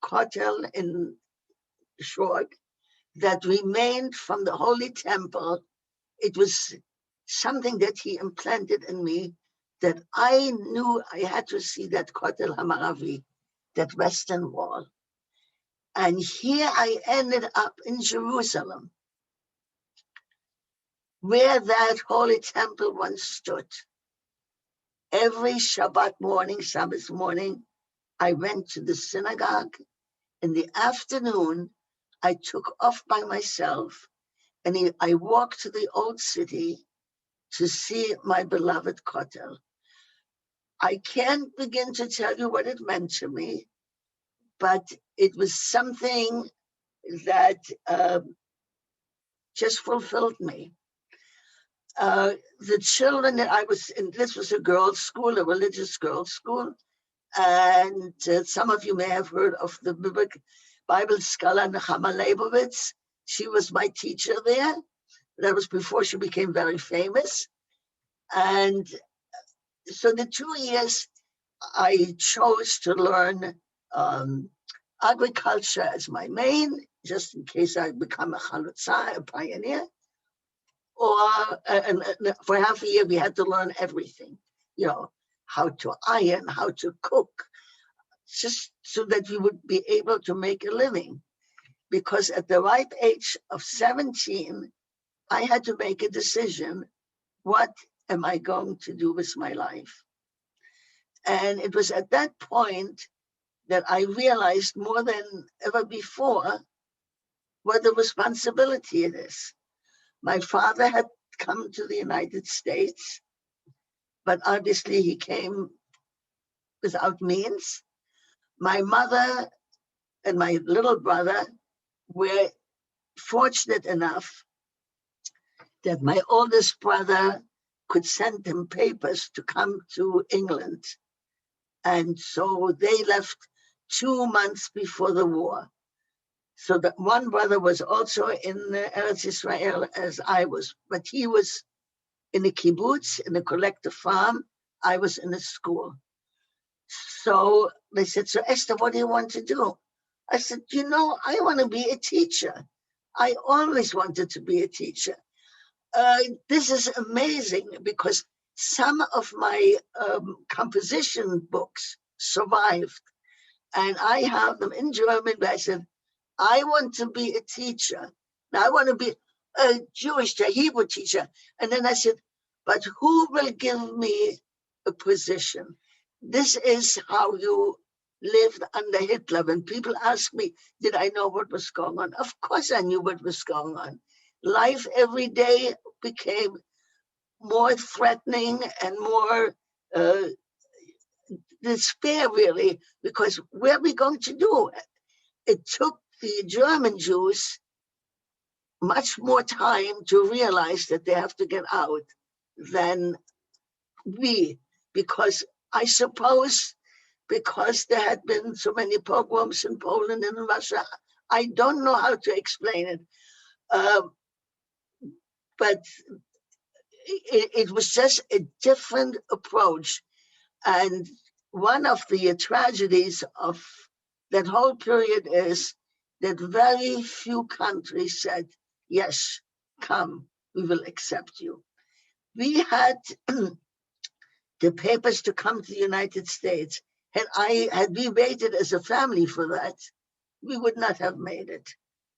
Kotel in short, that remained from the Holy Temple, it was something that he implanted in me, that I knew I had to see that Kotel Hamaravi, that Western Wall. And here I ended up in Jerusalem, where that Holy Temple once stood. Every Shabbat morning, Sabbath morning, I went to the synagogue. In the afternoon, I took off by myself and I walked to the old city to see my beloved Kotel. I can't begin to tell you what it meant to me, but it was something that just fulfilled me. The children that I was in, this was a girls' school, a religious girls' school, and some of you may have heard of the Bible scholar Nechama Leibowitz. She was my teacher there. That was before she became very famous. And so the 2 years I chose to learn agriculture as my main, just in case I become a chalutza, a pioneer. And for half a year, we had to learn everything, how to iron, how to cook, just so that we would be able to make a living. Because at the ripe age of 17, I had to make a decision. What am I going to do with my life? And it was at that point that I realized more than ever before what the responsibility it is. My father had come to the United States, but obviously he came without means. My mother and my little brother were fortunate enough that my oldest brother could send him papers to come to England. And so they left 2 months before the war. So that one brother was also in Eretz Israel as I was, but he was in a kibbutz, in a collective farm. I was in a school. So they said, so Esther, what do you want to do? I said, I want to be a teacher. I always wanted to be a teacher. This is amazing because some of my composition books survived, and I have them in German. But I said, I want to be a teacher. Now I want to be a Jewish Hebrew teacher. And then I said, but who will give me a position? This is how you lived under Hitler. When people ask me, did I know what was going on? Of course I knew what was going on. Life every day became more threatening and more despair, really, because what are we going to do? It took the German Jews much more time to realize that they have to get out than we, because I suppose because there had been so many pogroms in Poland and in Russia, I don't know how to explain it, but it was just a different approach. And one of the tragedies of that whole period is that very few countries said, yes, come, we will accept you. We had the papers to come to the United States. Had we waited as a family for that, we would not have made it,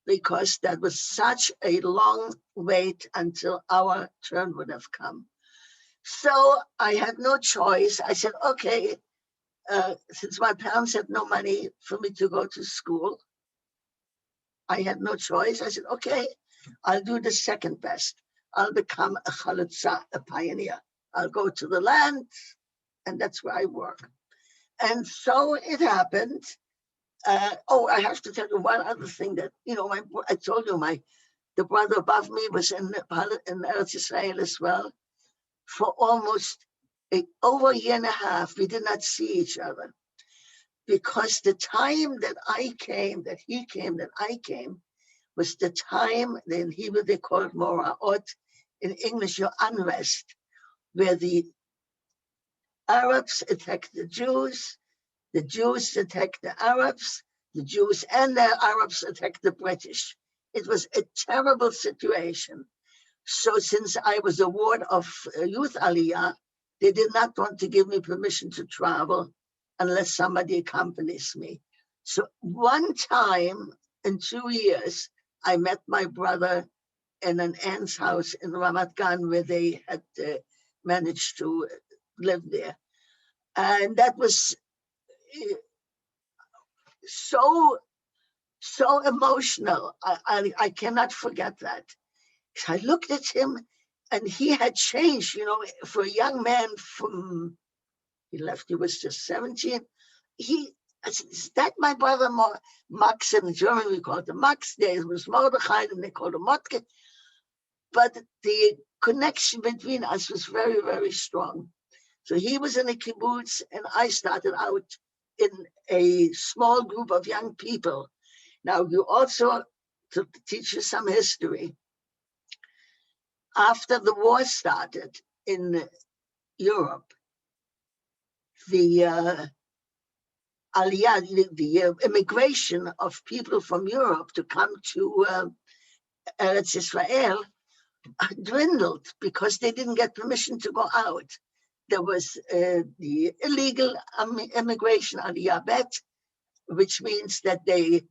because that was such a long wait until our turn would have come. So I had no choice. I said, okay, since my parents had no money for me to go to school, I had no choice. I said, okay, I'll do the second best. I'll become a chalutza, a pioneer. I'll go to the land, and that's where I work. And so it happened. I have to tell you one other thing that, I told you the brother above me was in Eretz Israel as well. For almost over a year and a half, we did not see each other, because the time that he came, that I came, was the time that in Hebrew they call it moraot, in English your unrest, where the Arabs attacked the Jews attacked the Arabs, the Jews and the Arabs attacked the British. It was a terrible situation. So since I was a ward of youth aliyah, they did not want to give me permission to travel unless somebody accompanies me. So one time in 2 years, I met my brother in an aunt's house in Ramat Gan, where they had managed to live there. And that was so emotional. I cannot forget that. I looked at him, and he had changed, for a young man he left, he was just 17. I said, is that my brother Max? In German, we called him Max. There was Mordechai, and they called him Motke. But the connection between us was very, very strong. So he was in a kibbutz, and I started out in a small group of young people. Now, you also, to teach you some history, after the war started in Europe, the aliyah, the immigration of people from Europe to come to Eretz Israel dwindled, because they didn't get permission to go out. There was the illegal immigration, aliyah bet, which means that they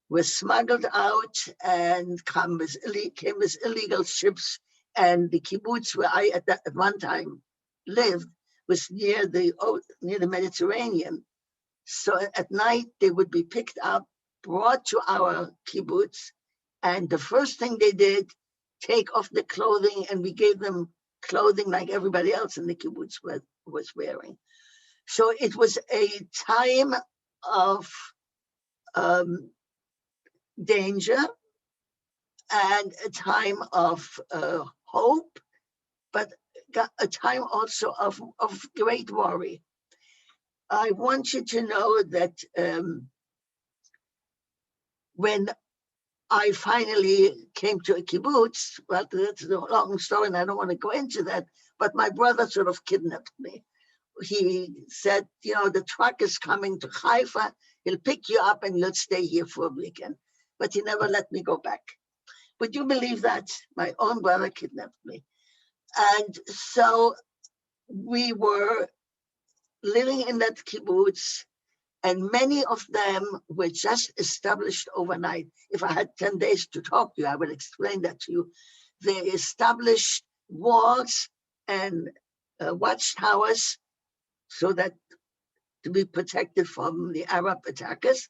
were smuggled out and came as illegal ships. And the kibbutz where I at one time lived was near the Mediterranean. So at night they would be picked up, brought to our kibbutz, and the first thing they did, take off the clothing, and we gave them clothing like everybody else in the kibbutz was wearing. So it was a time of danger and a time of hope, but a time also of great worry. I want you to know that when I finally came to a kibbutz, well, that's a long story and I don't want to go into that, but my brother sort of kidnapped me. He said, the truck is coming to Haifa, he'll pick you up and you'll stay here for a weekend. But he never let me go back. Would you believe that? My own brother kidnapped me. And so we were living in that kibbutz, and many of them were just established overnight. If I had 10 days to talk to you, I would explain that to you. They established walls and watchtowers so that to be protected from the Arab attackers.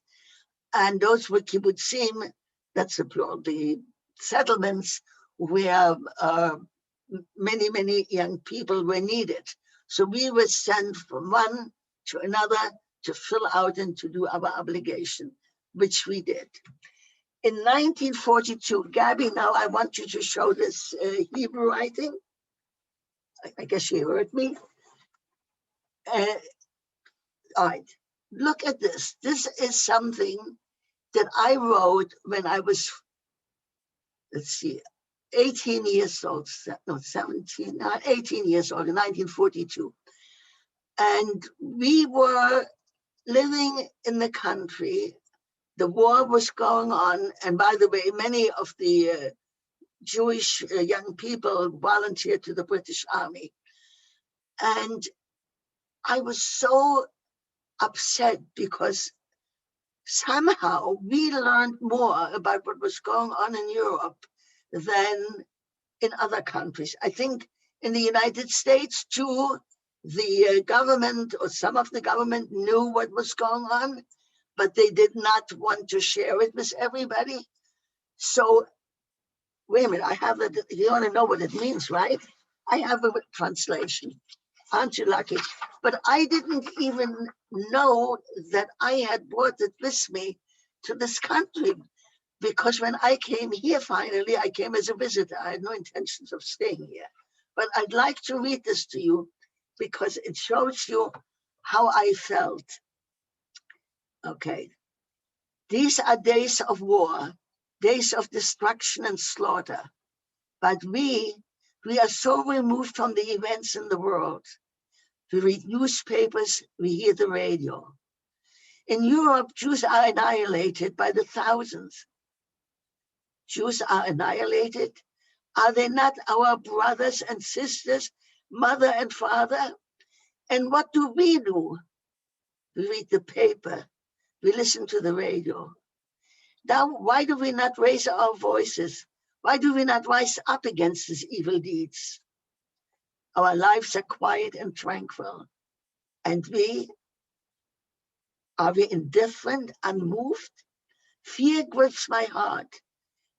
And those were kibbutzim, that's the plural, the settlements where many, many young people were needed. So we were sent from one to another to fill out and to do our obligation, which we did. In 1942, Gabby, now I want you to show this Hebrew writing. I guess you heard me. All right, look at this. This is something that I wrote when I was, let's see, 18 years old, no, 17, 18 years old in 1942. And we were living in the country. The war was going on. And by the way, many of the Jewish young people volunteered to the British Army. And I was so upset because somehow we learned more about what was going on in Europe than in other countries. I think in the United States too, the government or some of the government knew what was going on, but they did not want to share it with everybody. So, wait a minute, I have it. You want to know what it means, right? I have a translation. Aren't you lucky? But I didn't even know that I had brought it with me to this country, because when I came here finally, I came as a visitor. I had no intentions of staying here. But I'd like to read this to you because it shows you how I felt. Okay. These are days of war, days of destruction and slaughter. But we are so removed from the events in the world. We read newspapers, we hear the radio. In Europe, Jews are annihilated by the thousands. Jews are annihilated. Are they not our brothers and sisters, mother and father? And what do? We read the paper, we listen to the radio. Now, why do we not raise our voices? Why do we not rise up against these evil deeds? Our lives are quiet and tranquil. And are we indifferent, unmoved? Fear grips my heart.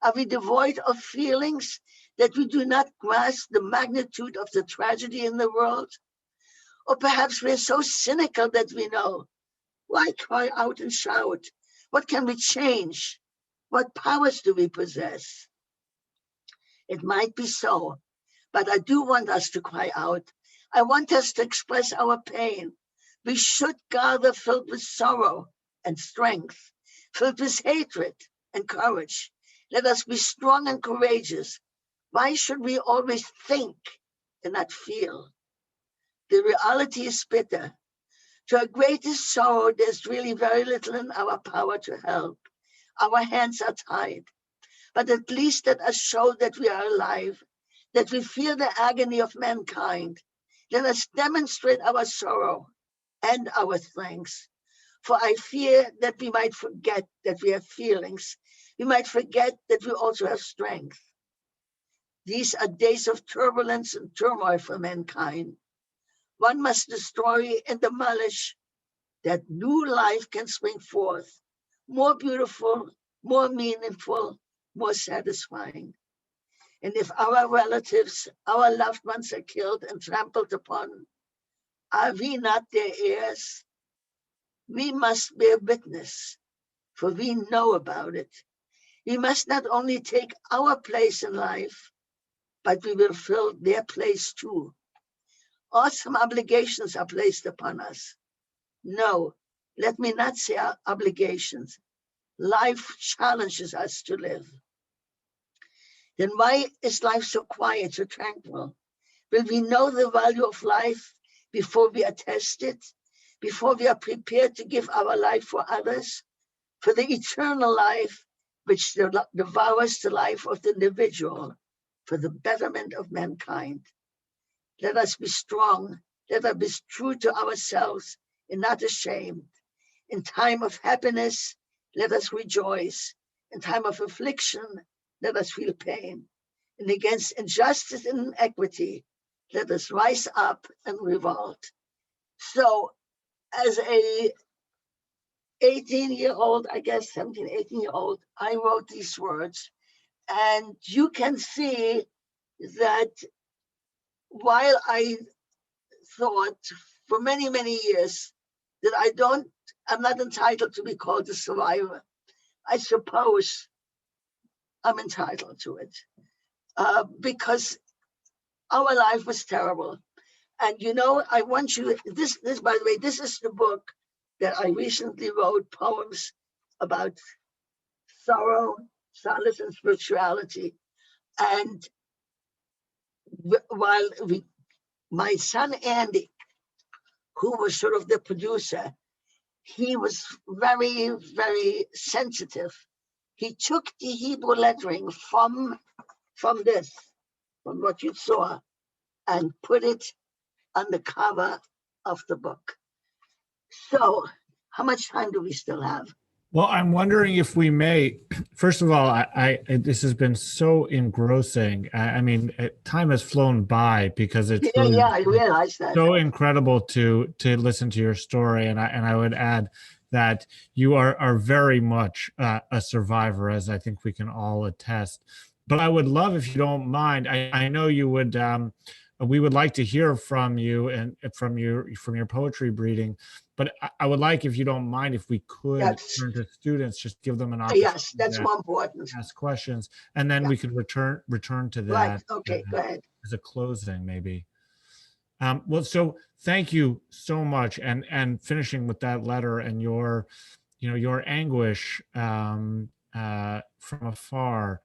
Are we devoid of feelings that we do not grasp the magnitude of the tragedy in the world? Or perhaps we're so cynical that we know. Why cry out and shout? What can we change? What powers do we possess? It might be so, but I do want us to cry out. I want us to express our pain. We should gather filled with sorrow and strength, filled with hatred and courage. Let us be strong and courageous. Why should we always think and not feel? The reality is bitter. To our greatest sorrow, there's really very little in our power to help. Our hands are tied. But at least let us show that we are alive, that we feel the agony of mankind. Let us demonstrate our sorrow and our thanks. For I fear that we might forget that we have feelings. We might forget that we also have strength. These are days of turbulence and turmoil for mankind. One must destroy and demolish that new life can spring forth, more beautiful, more meaningful, more satisfying. And if our relatives, our loved ones are killed and trampled upon, are we not their heirs? We must bear witness, for we know about it. We must not only take our place in life, but we will fill their place too. Awesome obligations are placed upon us. No, let me not say obligations. Life challenges us to live. Then why is life so quiet, so tranquil? Will we know the value of life before we are tested, before we are prepared to give our life for others, for the eternal life which devours the life of the individual, for the betterment of mankind? Let us be strong. Let us be true to ourselves and not ashamed. In time of happiness, let us rejoice. In time of affliction, let us feel pain. And against injustice and inequity, let us rise up and revolt. So as a 18-year-old, I guess 17, 18-year-old, I wrote these words. And you can see that while I thought for many, many years that I'm not entitled to be called a survivor, I suppose I'm entitled to it because our life was terrible. And you know, I want you, this, by the way, this is the book that I recently wrote poems about sorrow, solace, and spirituality. And while my son Andy, who was sort of the producer, he was very, very sensitive. He took the Hebrew lettering from what you saw, and put it on the cover of the book. So how much time do we still have? Well, I'm wondering if we may, first of all, this has been so engrossing. I mean, time has flown by because it's really I realize that. so incredible to listen to your story. And I would add that you are very much a survivor, as I think we can all attest. But I would love, if you don't mind, I know you would, we would like to hear from you and from your poetry reading. But I would like, if you don't mind, if we could turn to students, just give them an opportunity. Yes, that's more important. Ask questions, and then we could return to that. Right. Okay, go ahead. As a closing, maybe. Well, so thank you so much, and finishing with that letter and your anguish from afar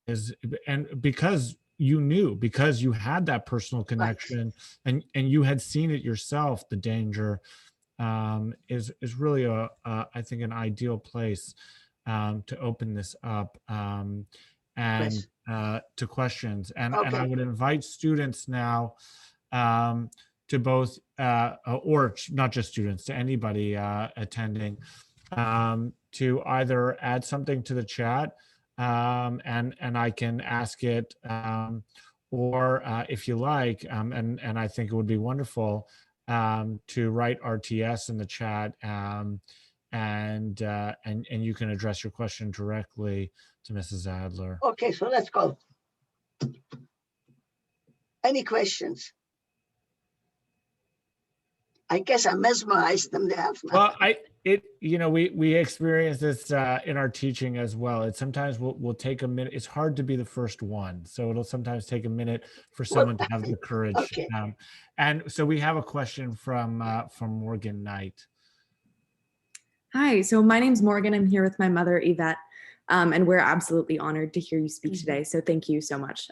is, and because you had that personal connection, right, and you had seen it yourself, the danger, is really I think an ideal place to open this up, and to questions. And I would invite students now to both, or not just students, to anybody attending, to either add something to the chat, and I can ask it, or if you like, and I think it would be wonderful to write RTS in the chat, and you can address your question directly to Mrs. Adler. Okay, so let's go. Any questions? I guess I mesmerized them there. Well, we experience this in our teaching as well. It sometimes will take a minute. It's hard to be the first one, so it'll sometimes take a minute for someone to have the courage. Okay. And so we have a question from Morgan Knight. Hi, so my name's Morgan. I'm here with my mother, Yvette, and we're absolutely honored to hear you speak today. So thank you so much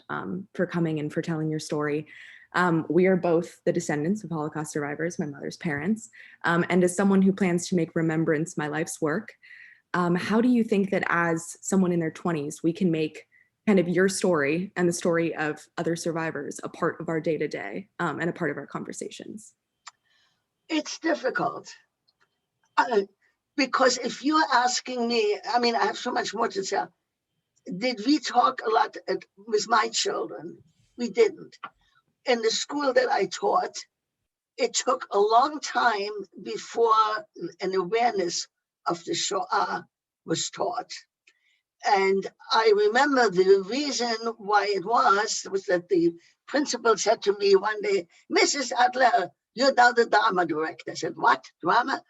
for coming and for telling your story. We are both the descendants of Holocaust survivors, my mother's parents, and as someone who plans to make remembrance my life's work, how do you think that as someone in their 20s, we can make kind of your story and the story of other survivors a part of our day-to-day and a part of our conversations? It's difficult. Because if you're asking me, I mean, I have so much more to tell. Did we talk a lot with my children? We didn't. In the school that I taught, it took a long time before an awareness of the Shoah was taught. And I remember the reason why it was that the principal said to me one day, Mrs. Adler, you're now the drama director. I said, what, drama?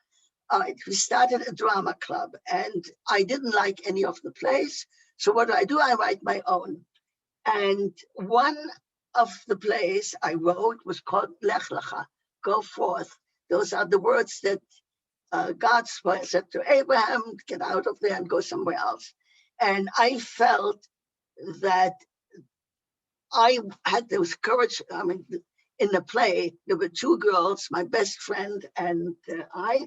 We started a drama club, and I didn't like any of the plays. So what do? I write my own. And one of the plays I wrote was called Lech Lecha, go forth. Those are the words that God said to Abraham, get out of there and go somewhere else. And I felt that I had those courage. I mean, in the play, there were two girls, my best friend and I.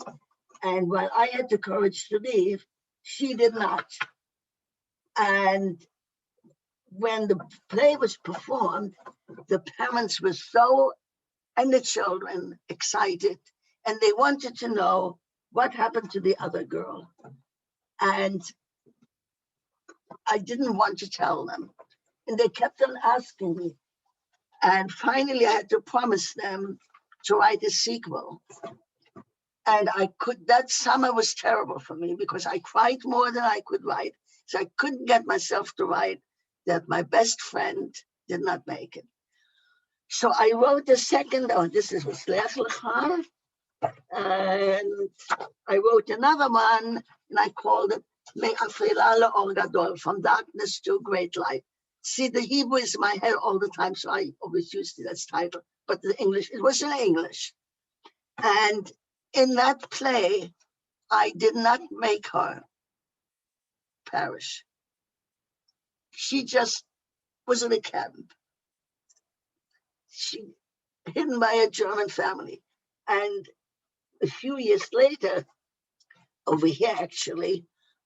And while I had the courage to leave, she did not. And when the play was performed, the parents were so, and the children, excited. And they wanted to know what happened to the other girl. And I didn't want to tell them. And they kept on asking me. And finally, I had to promise them to write a sequel. And that summer was terrible for me because I cried more than I could write. So I couldn't get myself to write that my best friend did not make it. So I wrote the second, this was Lech Lecha, and I wrote another one, and I called it Me'afela le'or gadol, from darkness to great light. See, the Hebrew is in my head all the time, so I always used it as title, but the English, it was in English. And in that play, I did not make her parish. She just was in a camp. She hidden by a German family. And a few years later, over here actually,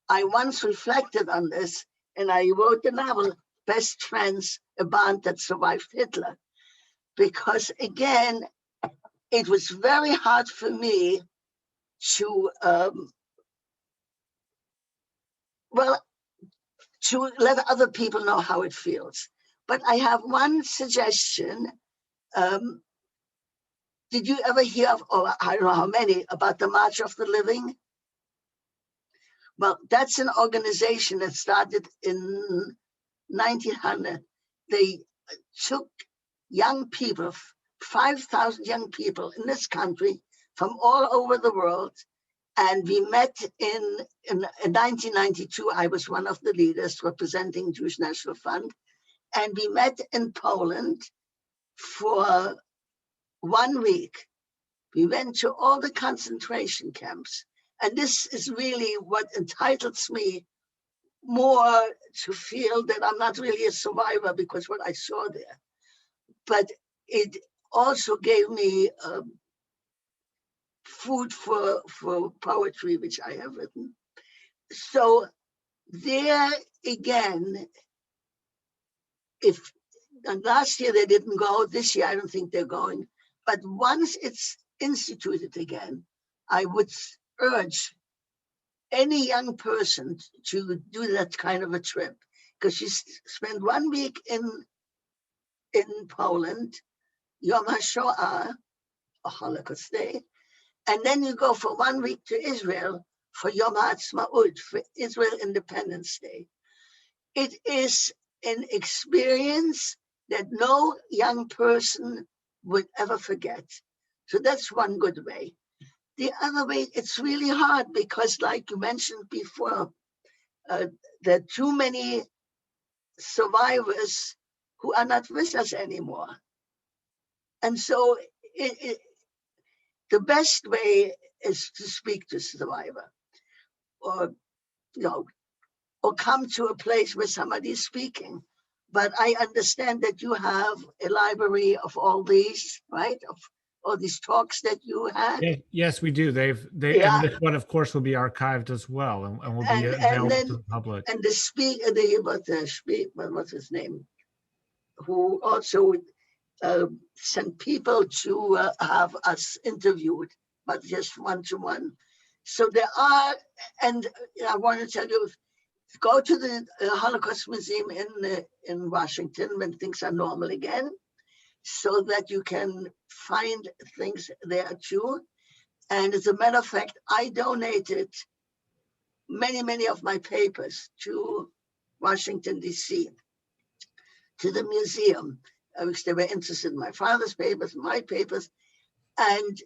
I once reflected on this and I wrote the novel, Best Friends, a Band That Survived Hitler. Because again, it was very hard for me to, to let other people know how it feels. But I have one suggestion. Did you ever hear of, or I don't know how many, about the March of the Living? Well, that's an organization that started in 1900. They took young people, 5,000 young people in this country from all over the world. And we met in 1992. I was one of the leaders representing Jewish National Fund. And we met in Poland for 1 week. We went to all the concentration camps. And this is really what entitles me more to feel that I'm not really a survivor because what I saw there. But it also gave me food for poetry, which I have written. So there again, and last year they didn't go, this year I don't think they're going. But once it's instituted again, I would urge any young person to do that kind of a trip, because you spend 1 week in Poland, Yom HaShoah, a Holocaust Day, and then you go for 1 week to Israel for Yom HaAtzmaut, for Israel Independence Day. It is an experience that no young person would ever forget. So that's one good way. The other way, it's really hard because, like you mentioned before, there are too many survivors who are not with us anymore. And so the best way is to speak to survivor, or or come to a place where somebody is speaking. But I understand that you have a library of all these, right? Of all these talks that you had. Yes, we do. And this one, of course, will be archived as well, and will be available to the public. And what's his name? Who also sent people to have us interviewed, but just one-to-one. So there are, and I want to tell you, go to the Holocaust Museum in Washington when things are normal again, so that you can find things there too. And as a matter of fact, I donated many of my papers to Washington, D.C., to the museum, because they were interested in my father's papers, my papers. And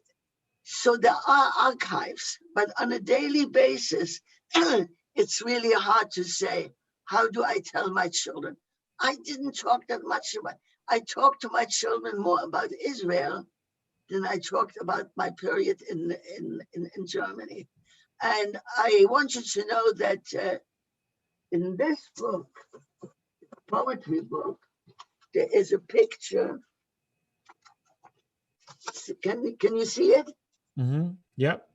so there are archives, but on a daily basis, it's really hard to say, how do I tell my children? I didn't talk that much about, I talked to my children more about Israel than I talked about my period in Germany. And I want you to know that in this book, poetry book, there is a picture. Can you see it? Mm-hmm. Yep.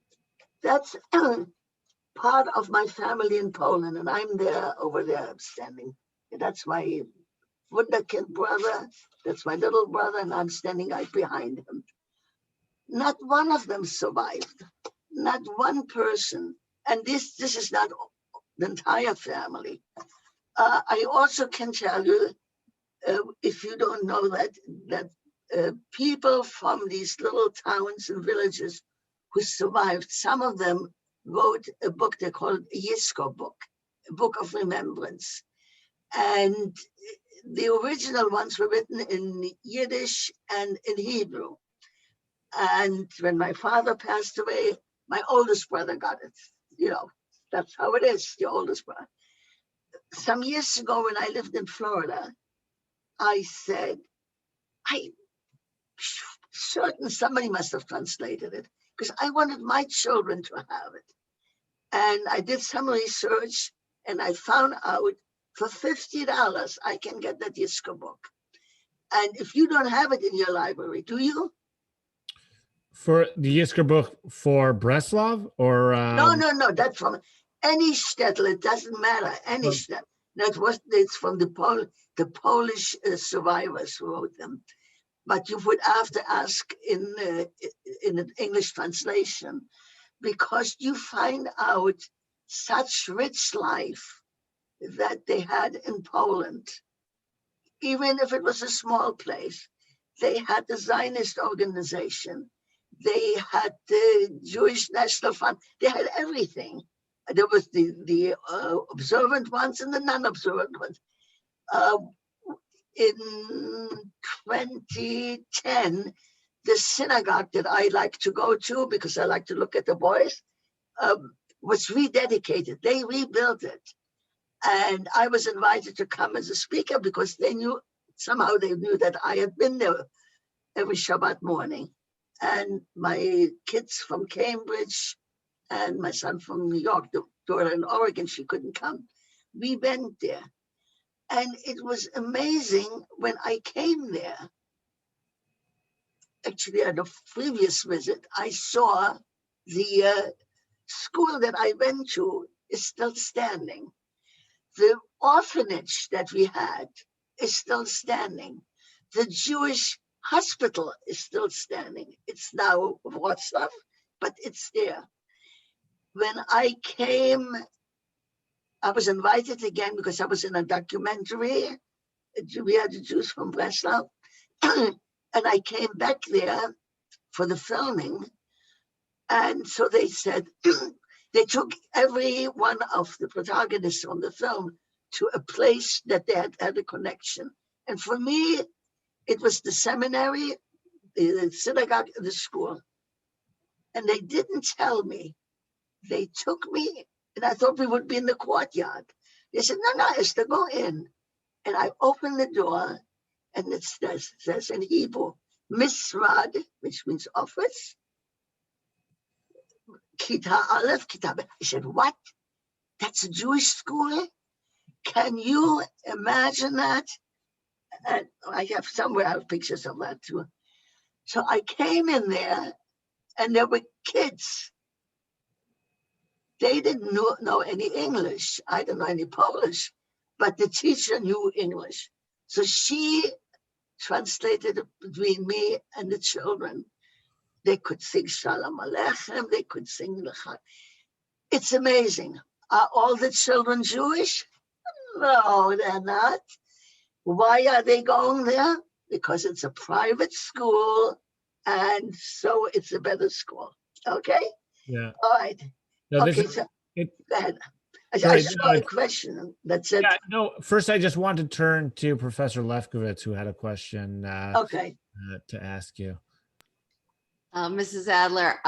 That's part of my family in Poland, and I'm there, over there, I'm standing. And that's my wunderkind brother, that's my little brother, and I'm standing right behind him. Not one of them survived, not one person. And this is not the entire family. I also can tell you, if you don't know that people from these little towns and villages who survived, some of them wrote a book they called a Yisko book, a book of remembrance. And the original ones were written in Yiddish and in Hebrew. And when my father passed away, my oldest brother got it. That's how it is, the oldest brother. Some years ago, when I lived in Florida, I said, certain somebody must have translated it, because I wanted my children to have it. And I did some research, And I found out for $50, I can get that Yizkor book. And if you don't have it in your library, do you? For the Yizkor book for Breslov or No. That's from any shtetl. It doesn't matter. Any shtetl. It's from the Polish survivors who wrote them. But you would have to ask in an English translation, because you find out such rich life that they had in Poland. Even if it was a small place, they had the Zionist organization. They had the Jewish National Fund. They had everything. There was the observant ones and the non-observant ones. In 2010, the synagogue that I like to go to, because I like to look at the boys, was rededicated. They rebuilt it. And I was invited to come as a speaker because they knew that I had been there every Shabbat morning. And my kids from Cambridge and my son from New York, the daughter in Oregon, she couldn't come. We went there. And it was amazing when I came there. Actually, at a previous visit, I saw the school that I went to is still standing. The orphanage that we had is still standing. The Jewish hospital is still standing. It's now Wrocław, but it's there. When I came, I was invited again because I was in a documentary. We had the Jews from Breslau. And I came back there for the filming. And so they said, they took every one of the protagonists on the film to a place that they had a connection. And for me, it was the seminary, the synagogue, the school. And they didn't tell me. They took me, and I thought we would be in the courtyard. They said, no, Esther, go in. And I opened the door, and it says in Hebrew, Misrad, which means office, Kita Aleph, Kita Bet. I said, what? That's a Jewish school? Can you imagine that? And I have pictures of that too. So I came in there, and there were kids. They didn't know any English. I didn't know any Polish, but the teacher knew English. So she translated it between me and the children. They could sing Shalom Aleichem. They could sing L'cha. It's amazing. Are all the children Jewish? No, they're not. Why are they going there? Because it's a private school, and so it's a better school. Okay? Yeah. All right. No, Okay, so go ahead. I saw a question that said. Yeah, no, first I just want to turn to Professor Lefkowitz, who had a question Okay. To ask you. Mrs. Adler,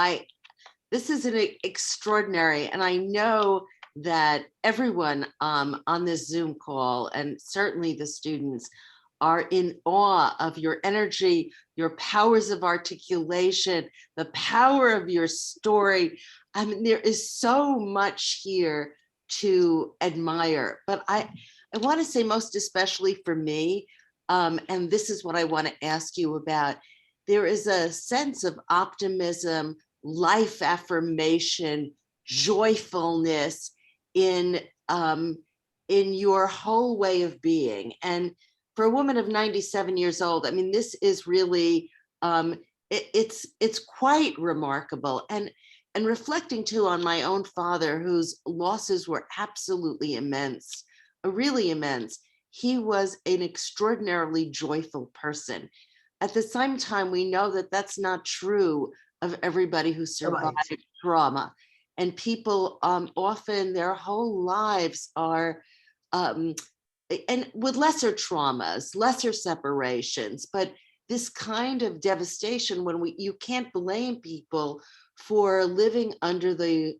this is an extraordinary, and I know that everyone on this Zoom call, and certainly the students, are in awe of your energy, your powers of articulation, the power of your story. I mean, there is so much here to admire, but I want to say most especially for me, and this is what I want to ask you about, there is a sense of optimism, life affirmation, joyfulness in your whole way of being. And for a woman of 97 years old, I mean, this is really, it's quite remarkable. And reflecting too on my own father, whose losses were absolutely immense, really immense. He was an extraordinarily joyful person. At the same time, we know that that's not true of everybody who survived trauma. And people often their whole lives are, and with lesser traumas, lesser separations, but this kind of devastation when you can't blame people for living under the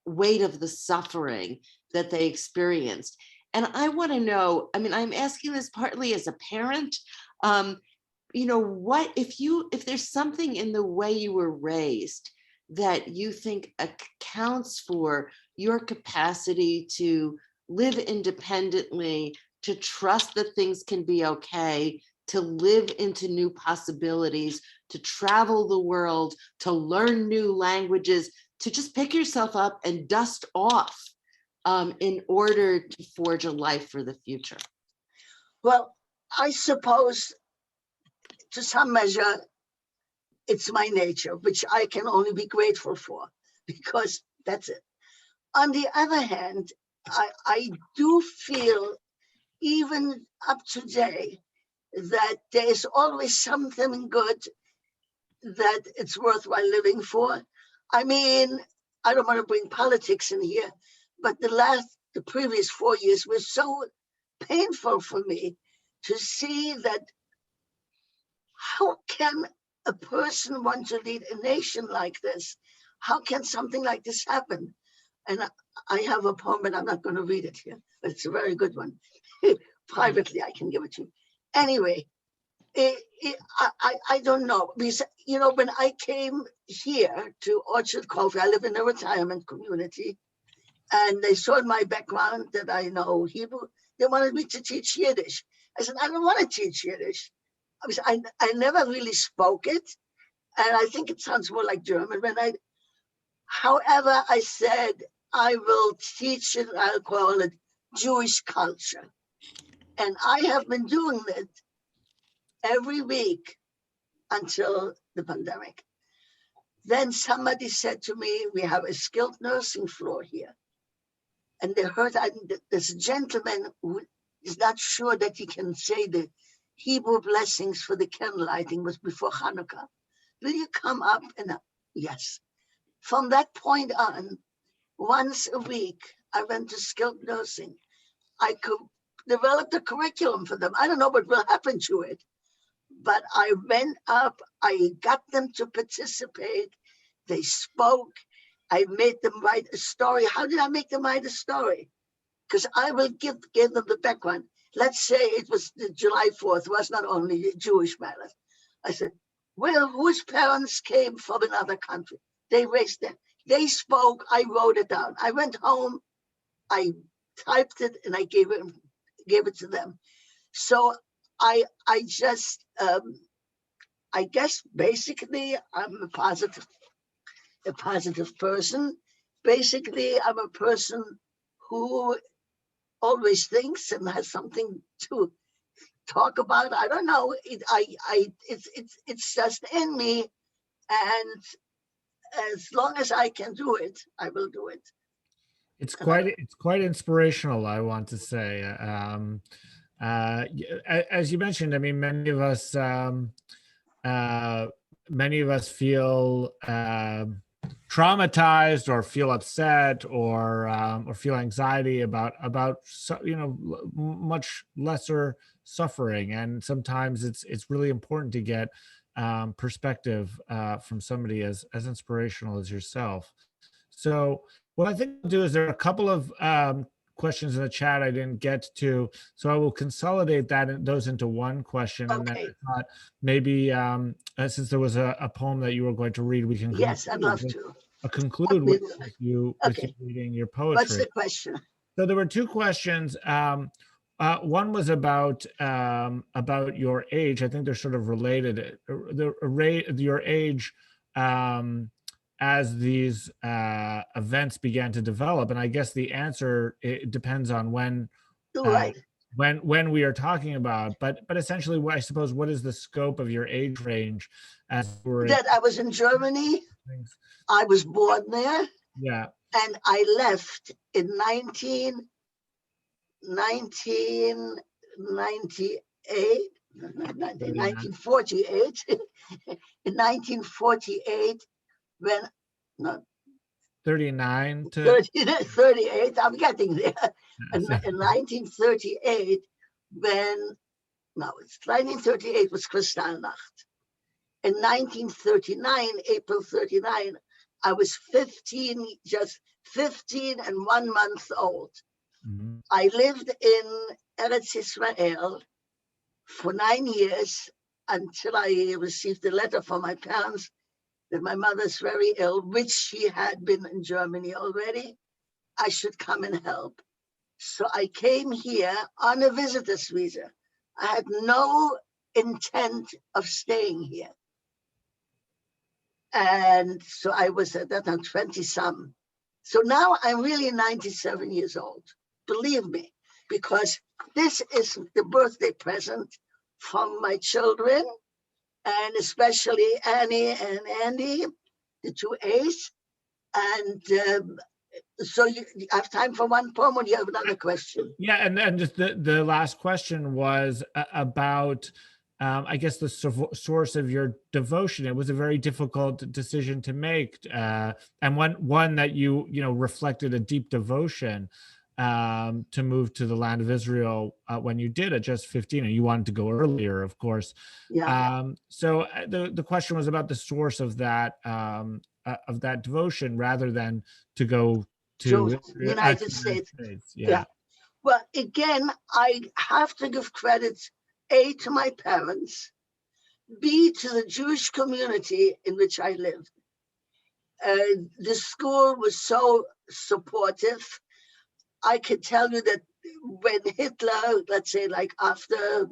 weight of the suffering that they experienced. And I want to know, I mean, I'm asking this partly as a parent, you know, what if there's something in the way you were raised that you think accounts for your capacity to live independently, to trust that things can be okay, to live into new possibilities, to travel the world, to learn new languages, to just pick yourself up and dust off in order to forge a life for the future? Well, I suppose to some measure, it's my nature, which I can only be grateful for, because that's it. On the other hand, I do feel, even up to today, that there's always something good that it's worthwhile living for. I mean, I don't want to bring politics in here, but the previous 4 years were so painful for me to see that how can a person want to lead a nation like this? How can something like this happen? And I have a poem, but I'm not going to read it here, but it's a very good one. Privately, I can give it to you. Anyway, I don't know. Because, you know, when I came here to Orchard Cove, I live in a retirement community, and they saw in my background that I know Hebrew. They wanted me to teach Yiddish. I said, I don't want to teach Yiddish. I never really spoke it, and I think it sounds more like German. However, I said, I will teach it, I'll call it Jewish culture. And I have been doing it every week until the pandemic. Then somebody said to me, we have a skilled nursing floor here. And they heard this gentleman who is not sure that he can say the Hebrew blessings for the candle lighting, was before Hanukkah. Will you come up? And yes. From that point on, once a week, I went to skilled nursing. I could develop a curriculum for them. I don't know what will happen to it, but I went up, I got them to participate. They spoke. I made them write a story. How did I make them write a story? Because I will give them the background. Let's say it was the July 4th, was not only a Jewish matter. I said, well, whose parents came from another country? They raised them. They spoke, I wrote it down. I went home, I typed it, and I gave it to them. So I just, I guess basically I'm a positive person. Basically, I'm a person who always thinks and has something to talk about. I don't know. It's just in me, and as long as I can do it, I will do it. It's quite inspirational, I want to say. As you mentioned, I mean, many of us feel traumatized or feel upset or feel anxiety about much lesser suffering, and sometimes it's really important to get perspective from somebody as inspirational as yourself. So what I think I'll do is there are a couple of questions in the chat I didn't get to, so I will consolidate those into one question. Okay. And then I thought maybe since there was a poem that you were going to read, we can yes, I'd love to conclude with you reading your poetry. What's the question? So there were two questions. One was about your age. I think they're sort of related. Your age as these events began to develop, and I guess the answer, it depends on when. Right. When we are talking about, but essentially, I suppose, what is the scope of your age range as we're that I was in Germany. I was born there. Yeah. And I left in 1948. In 1948, when no 39 to 38, I'm getting there. In 1938, it's 1938 was Kristallnacht. In 1939, April 39, I was 15 and 1 month old. Mm-hmm. I lived in Eretz Israel for 9 years until I received a letter from my parents that my mother's very ill, which she had been in Germany already. I should come and help. So I came here on a visitor's visa. I had no intent of staying here. And so I was at that time 20 some. So now I'm really 97 years old, believe me, because this is the birthday present from my children, and especially Annie and Andy, the two A's. And so you have time for one poem, or you have another question? Yeah, and just the last question was about, I guess, the source of your devotion. It was a very difficult decision to make, and one that you reflected a deep devotion to move to the land of Israel when you did at just 15, and you wanted to go earlier, of course. Yeah. So the question was about the source of that devotion, rather than to go To to the United States. Yeah. Well, again, I have to give credit, A, to my parents, B, to the Jewish community in which I lived. The school was so supportive. I can tell you that when Hitler, let's say like after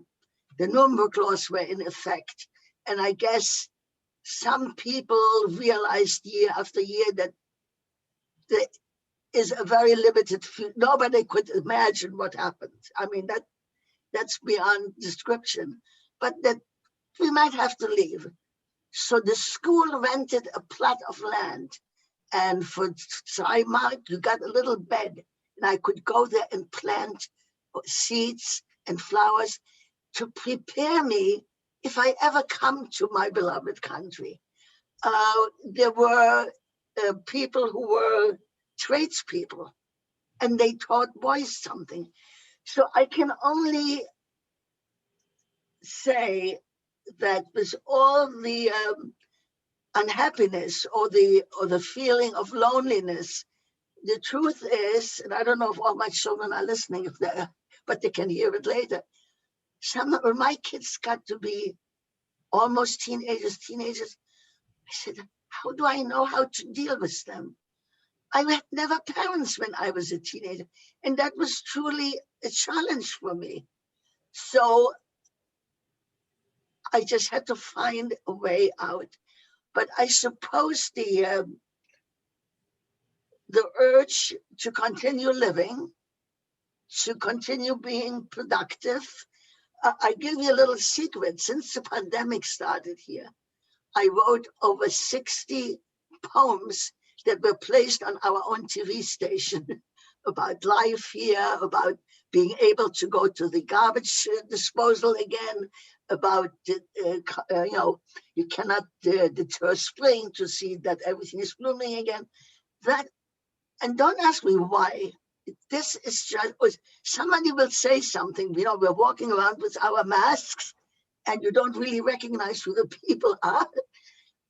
the Nuremberg laws were in effect, and I guess some people realized year after year that there is a very limited future. Nobody could imagine what happened. I mean, that's beyond description, but that we might have to leave. So the school rented a plot of land, and for Saimark, you got a little bed, and I could go there and plant seeds and flowers to prepare me if I ever come to my beloved country. There were people who were tradespeople, and they taught boys something. So I can only say that with all the unhappiness or the feeling of loneliness, the truth is, and I don't know if all my children are listening, if they're, but they can hear it later. When my kids got to be almost teenagers, I said, how do I know how to deal with them? I had never parents when I was a teenager, and that was truly a challenge for me. So I just had to find a way out. But I suppose the urge to continue living, to continue being productive. I give you a little secret. Since the pandemic started here, I wrote over 60 poems that were placed on our own TV station about life here, about being able to go to the garbage disposal again, about, you cannot deter spring to see that everything is blooming again. And don't ask me why. This is just, somebody will say something, we're walking around with our masks and you don't really recognize who the people are.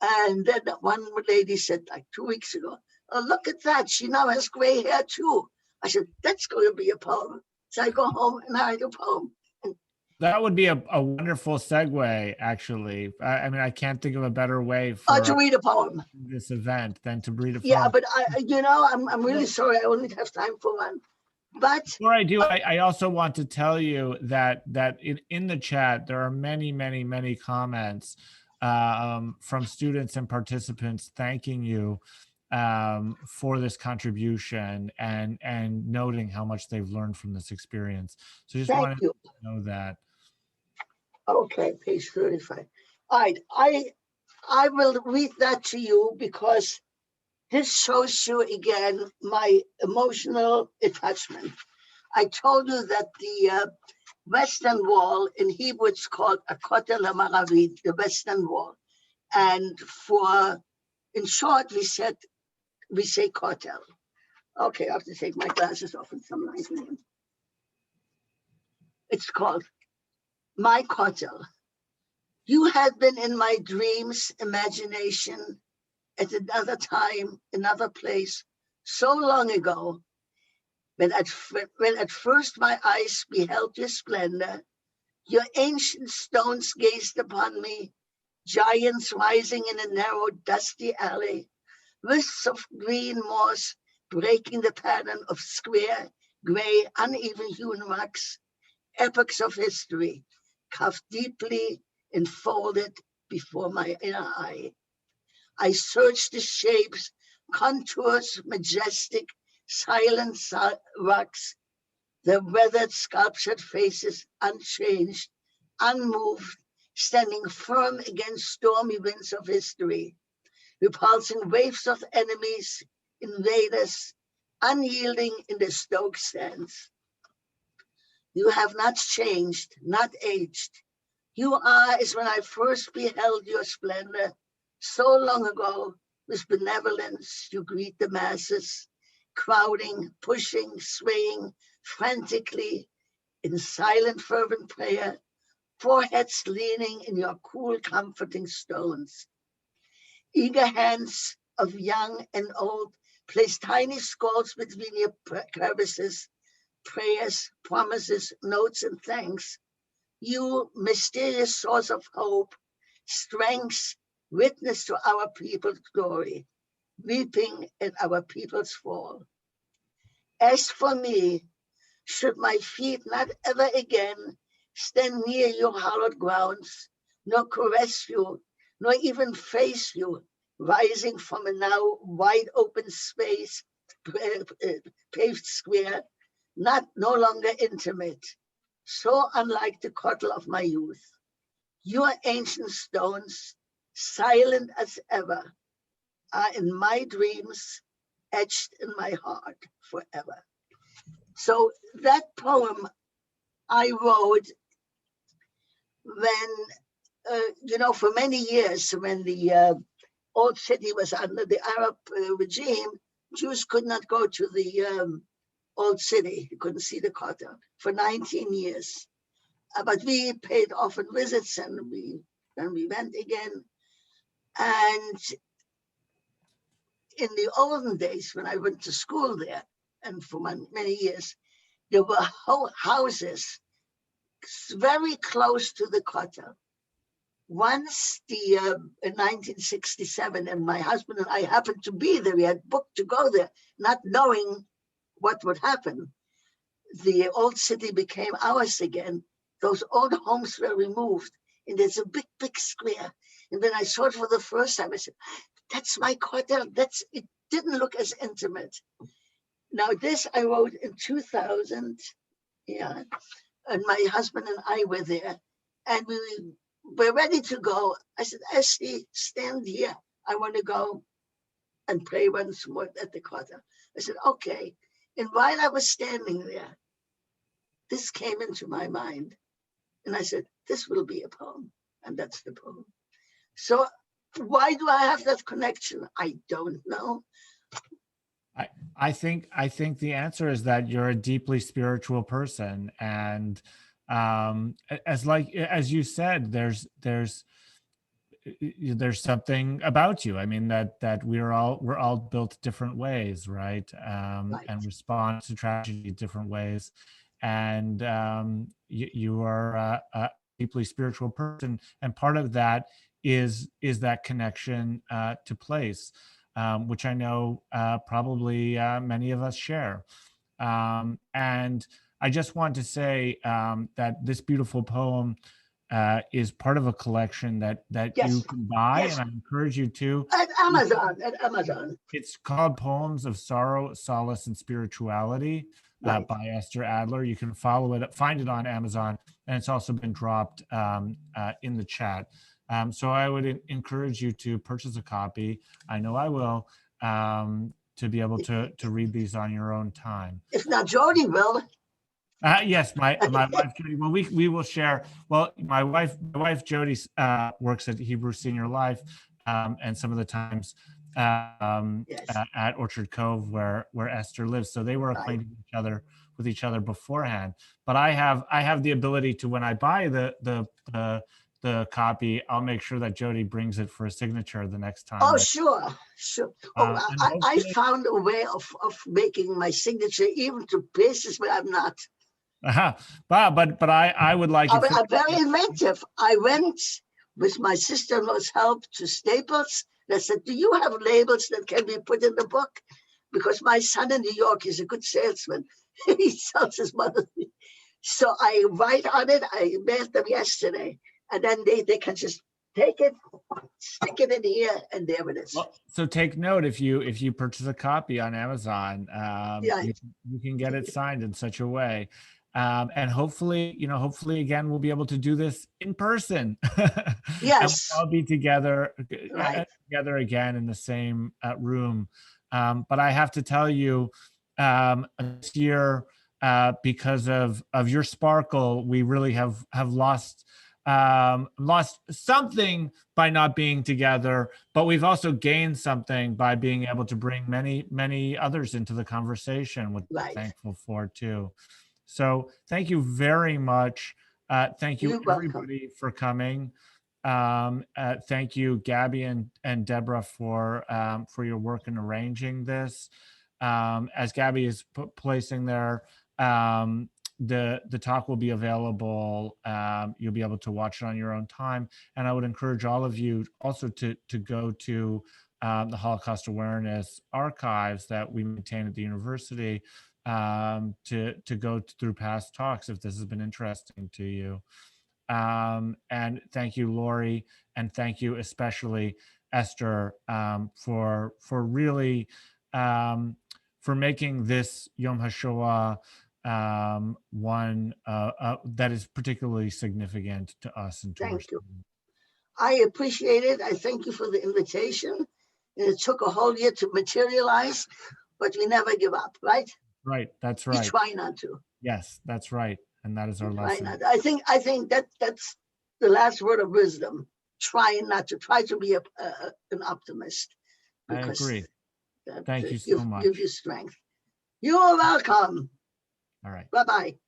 And then one lady said like 2 weeks ago, oh, look at that, she now has gray hair too. I said, that's going to be a poem. So I go home and I write a poem. That would be a wonderful segue, actually. I mean, I can't think of a better way for to read a poem. This event than to read a poem. Yeah, but I'm really sorry. I only have time for one. But before I do, I also want to tell you that in the chat there are many comments from students and participants thanking you for this contribution and noting how much they've learned from this experience. So just wanted to know that. Okay, page 35. All right, I will read that to you because this shows you again my emotional attachment. I told you that the Western Wall, in Hebrew it's called a Kotel HaMaravi, the Western Wall. And in short, we say Kotel. Okay, I have to take my glasses off and some nice name. It's called My Kotel. You had been in my dreams, imagination, at another time, another place, so long ago, when at first my eyes beheld your splendor, your ancient stones gazed upon me, giants rising in a narrow, dusty alley, wisps of green moss breaking the pattern of square gray, uneven hewn rocks, epochs of history, carved deeply enfolded before my inner eye. I searched the shapes, contours, majestic, silent rocks, their weathered, sculptured faces unchanged, unmoved, standing firm against stormy winds of history, repulsing waves of enemies, invaders, unyielding in the stoke stands. You have not changed, not aged. You are as when I first beheld your splendor, so long ago. With benevolence, you greet the masses, crowding, pushing, swaying frantically in silent, fervent prayer, foreheads leaning in your cool, comforting stones. Eager hands of young and old place tiny scrolls between your crevices, prayers, promises, notes, and thanks. You, mysterious source of hope, strength, witness to our people's glory, weeping at our people's fall. As for me, should my feet not ever again stand near your hallowed grounds, nor caress you, nor even face you, rising from a now wide open space, paved square, no longer intimate, so unlike the coddle of my youth. Your ancient stones, silent as ever, are in my dreams, etched in my heart forever. So that poem I wrote when, for many years, when the old city was under the Arab regime, Jews could not go to the old city. You couldn't see the Kotel for 19 years. But we paid often visits, and then we went again. And in the olden days, when I went to school there, and for many years, there were whole houses very close to the Kotel. Once in 1967, and my husband and I happened to be there, we had booked to go there, not knowing what would happen. The old city became ours again. Those old homes were removed, and there's a big, big square. And when I saw it for the first time, I said, that's my Kotel. It didn't look as intimate. Now this I wrote in 2000, and my husband and I were there, and we were ready to go. I said, Esther, stand here. I want to go and pray once more at the Kotel. I said, okay. And while I was standing there, this came into my mind. And I said, this will be a poem. And that's the poem. So why do I have that connection? I don't know. I think the answer is that you're a deeply spiritual person, and as you said, there's something about you. I mean that we're all built different ways, right? Right. And respond to tragedy different ways, and you are a deeply spiritual person, and part of that is that connection to place. Which I know probably many of us share. And I just want to say that this beautiful poem is part of a collection that Yes. you can buy, Yes. and I encourage you to. At Amazon. It's called Poems of Sorrow, Solace, and Spirituality Right. by Esther Adler. You can find it on Amazon, and it's also been dropped in the chat. So I would encourage you to purchase a copy. I know I will, to be able to read these on your own time. If not, Jody will. Yes, my wife Jody. Well, we will share. Well, my wife Jody works at Hebrew Senior Life, and some of the times at Orchard Cove where Esther lives. So they were acquainted with each other beforehand. But I have the ability to, when I buy the copy, I'll make sure that Jody brings it for a signature the next time. Oh, sure. Oh, I found a way of making my signature even to places where I'm not. But I would like it. I'm very inventive. I went with my sister-in-law's help to Staples. And I said, do you have labels that can be put in the book? Because my son in New York is a good salesman. He tells his mother. So I write on it. I mailed them yesterday, and then they can just take it, stick it in here, and there it is. Well, so take note, if you purchase a copy on Amazon, Yeah. you can get it signed in such a way. And hopefully, hopefully again, we'll be able to do this in person. And Yes. we'll all be together, Right. together again in the same room. But I have to tell you, this year, because of your sparkle, we really have lost something by not being together, but we've also gained something by being able to bring many others into the conversation, which Right. I'm thankful for too. So thank you very much. Thank you, You're welcome. everybody, for coming. Thank you, Gabby and Deborah, for your work in arranging this. As Gabby is placing there, the talk will be available. You'll be able to watch it on your own time. And I would encourage all of you also to go to the Holocaust Awareness archives that we maintain at the university, to go through past talks if this has been interesting to you. And thank you, Lori, and thank you especially, Esther, for really for making this Yom HaShoah one that is particularly significant to us and to our Thank you. students. I appreciate it. I thank you for the invitation. And it took a whole year to materialize, but we never give up, right? Right, that's We right. try not to. Yes, that's right. And that is our Try lesson. not. I think that's the last word of wisdom. Try not to. Try to be an optimist. I agree. That Thank you so much. gives you strength. You are welcome. All right. Bye-bye.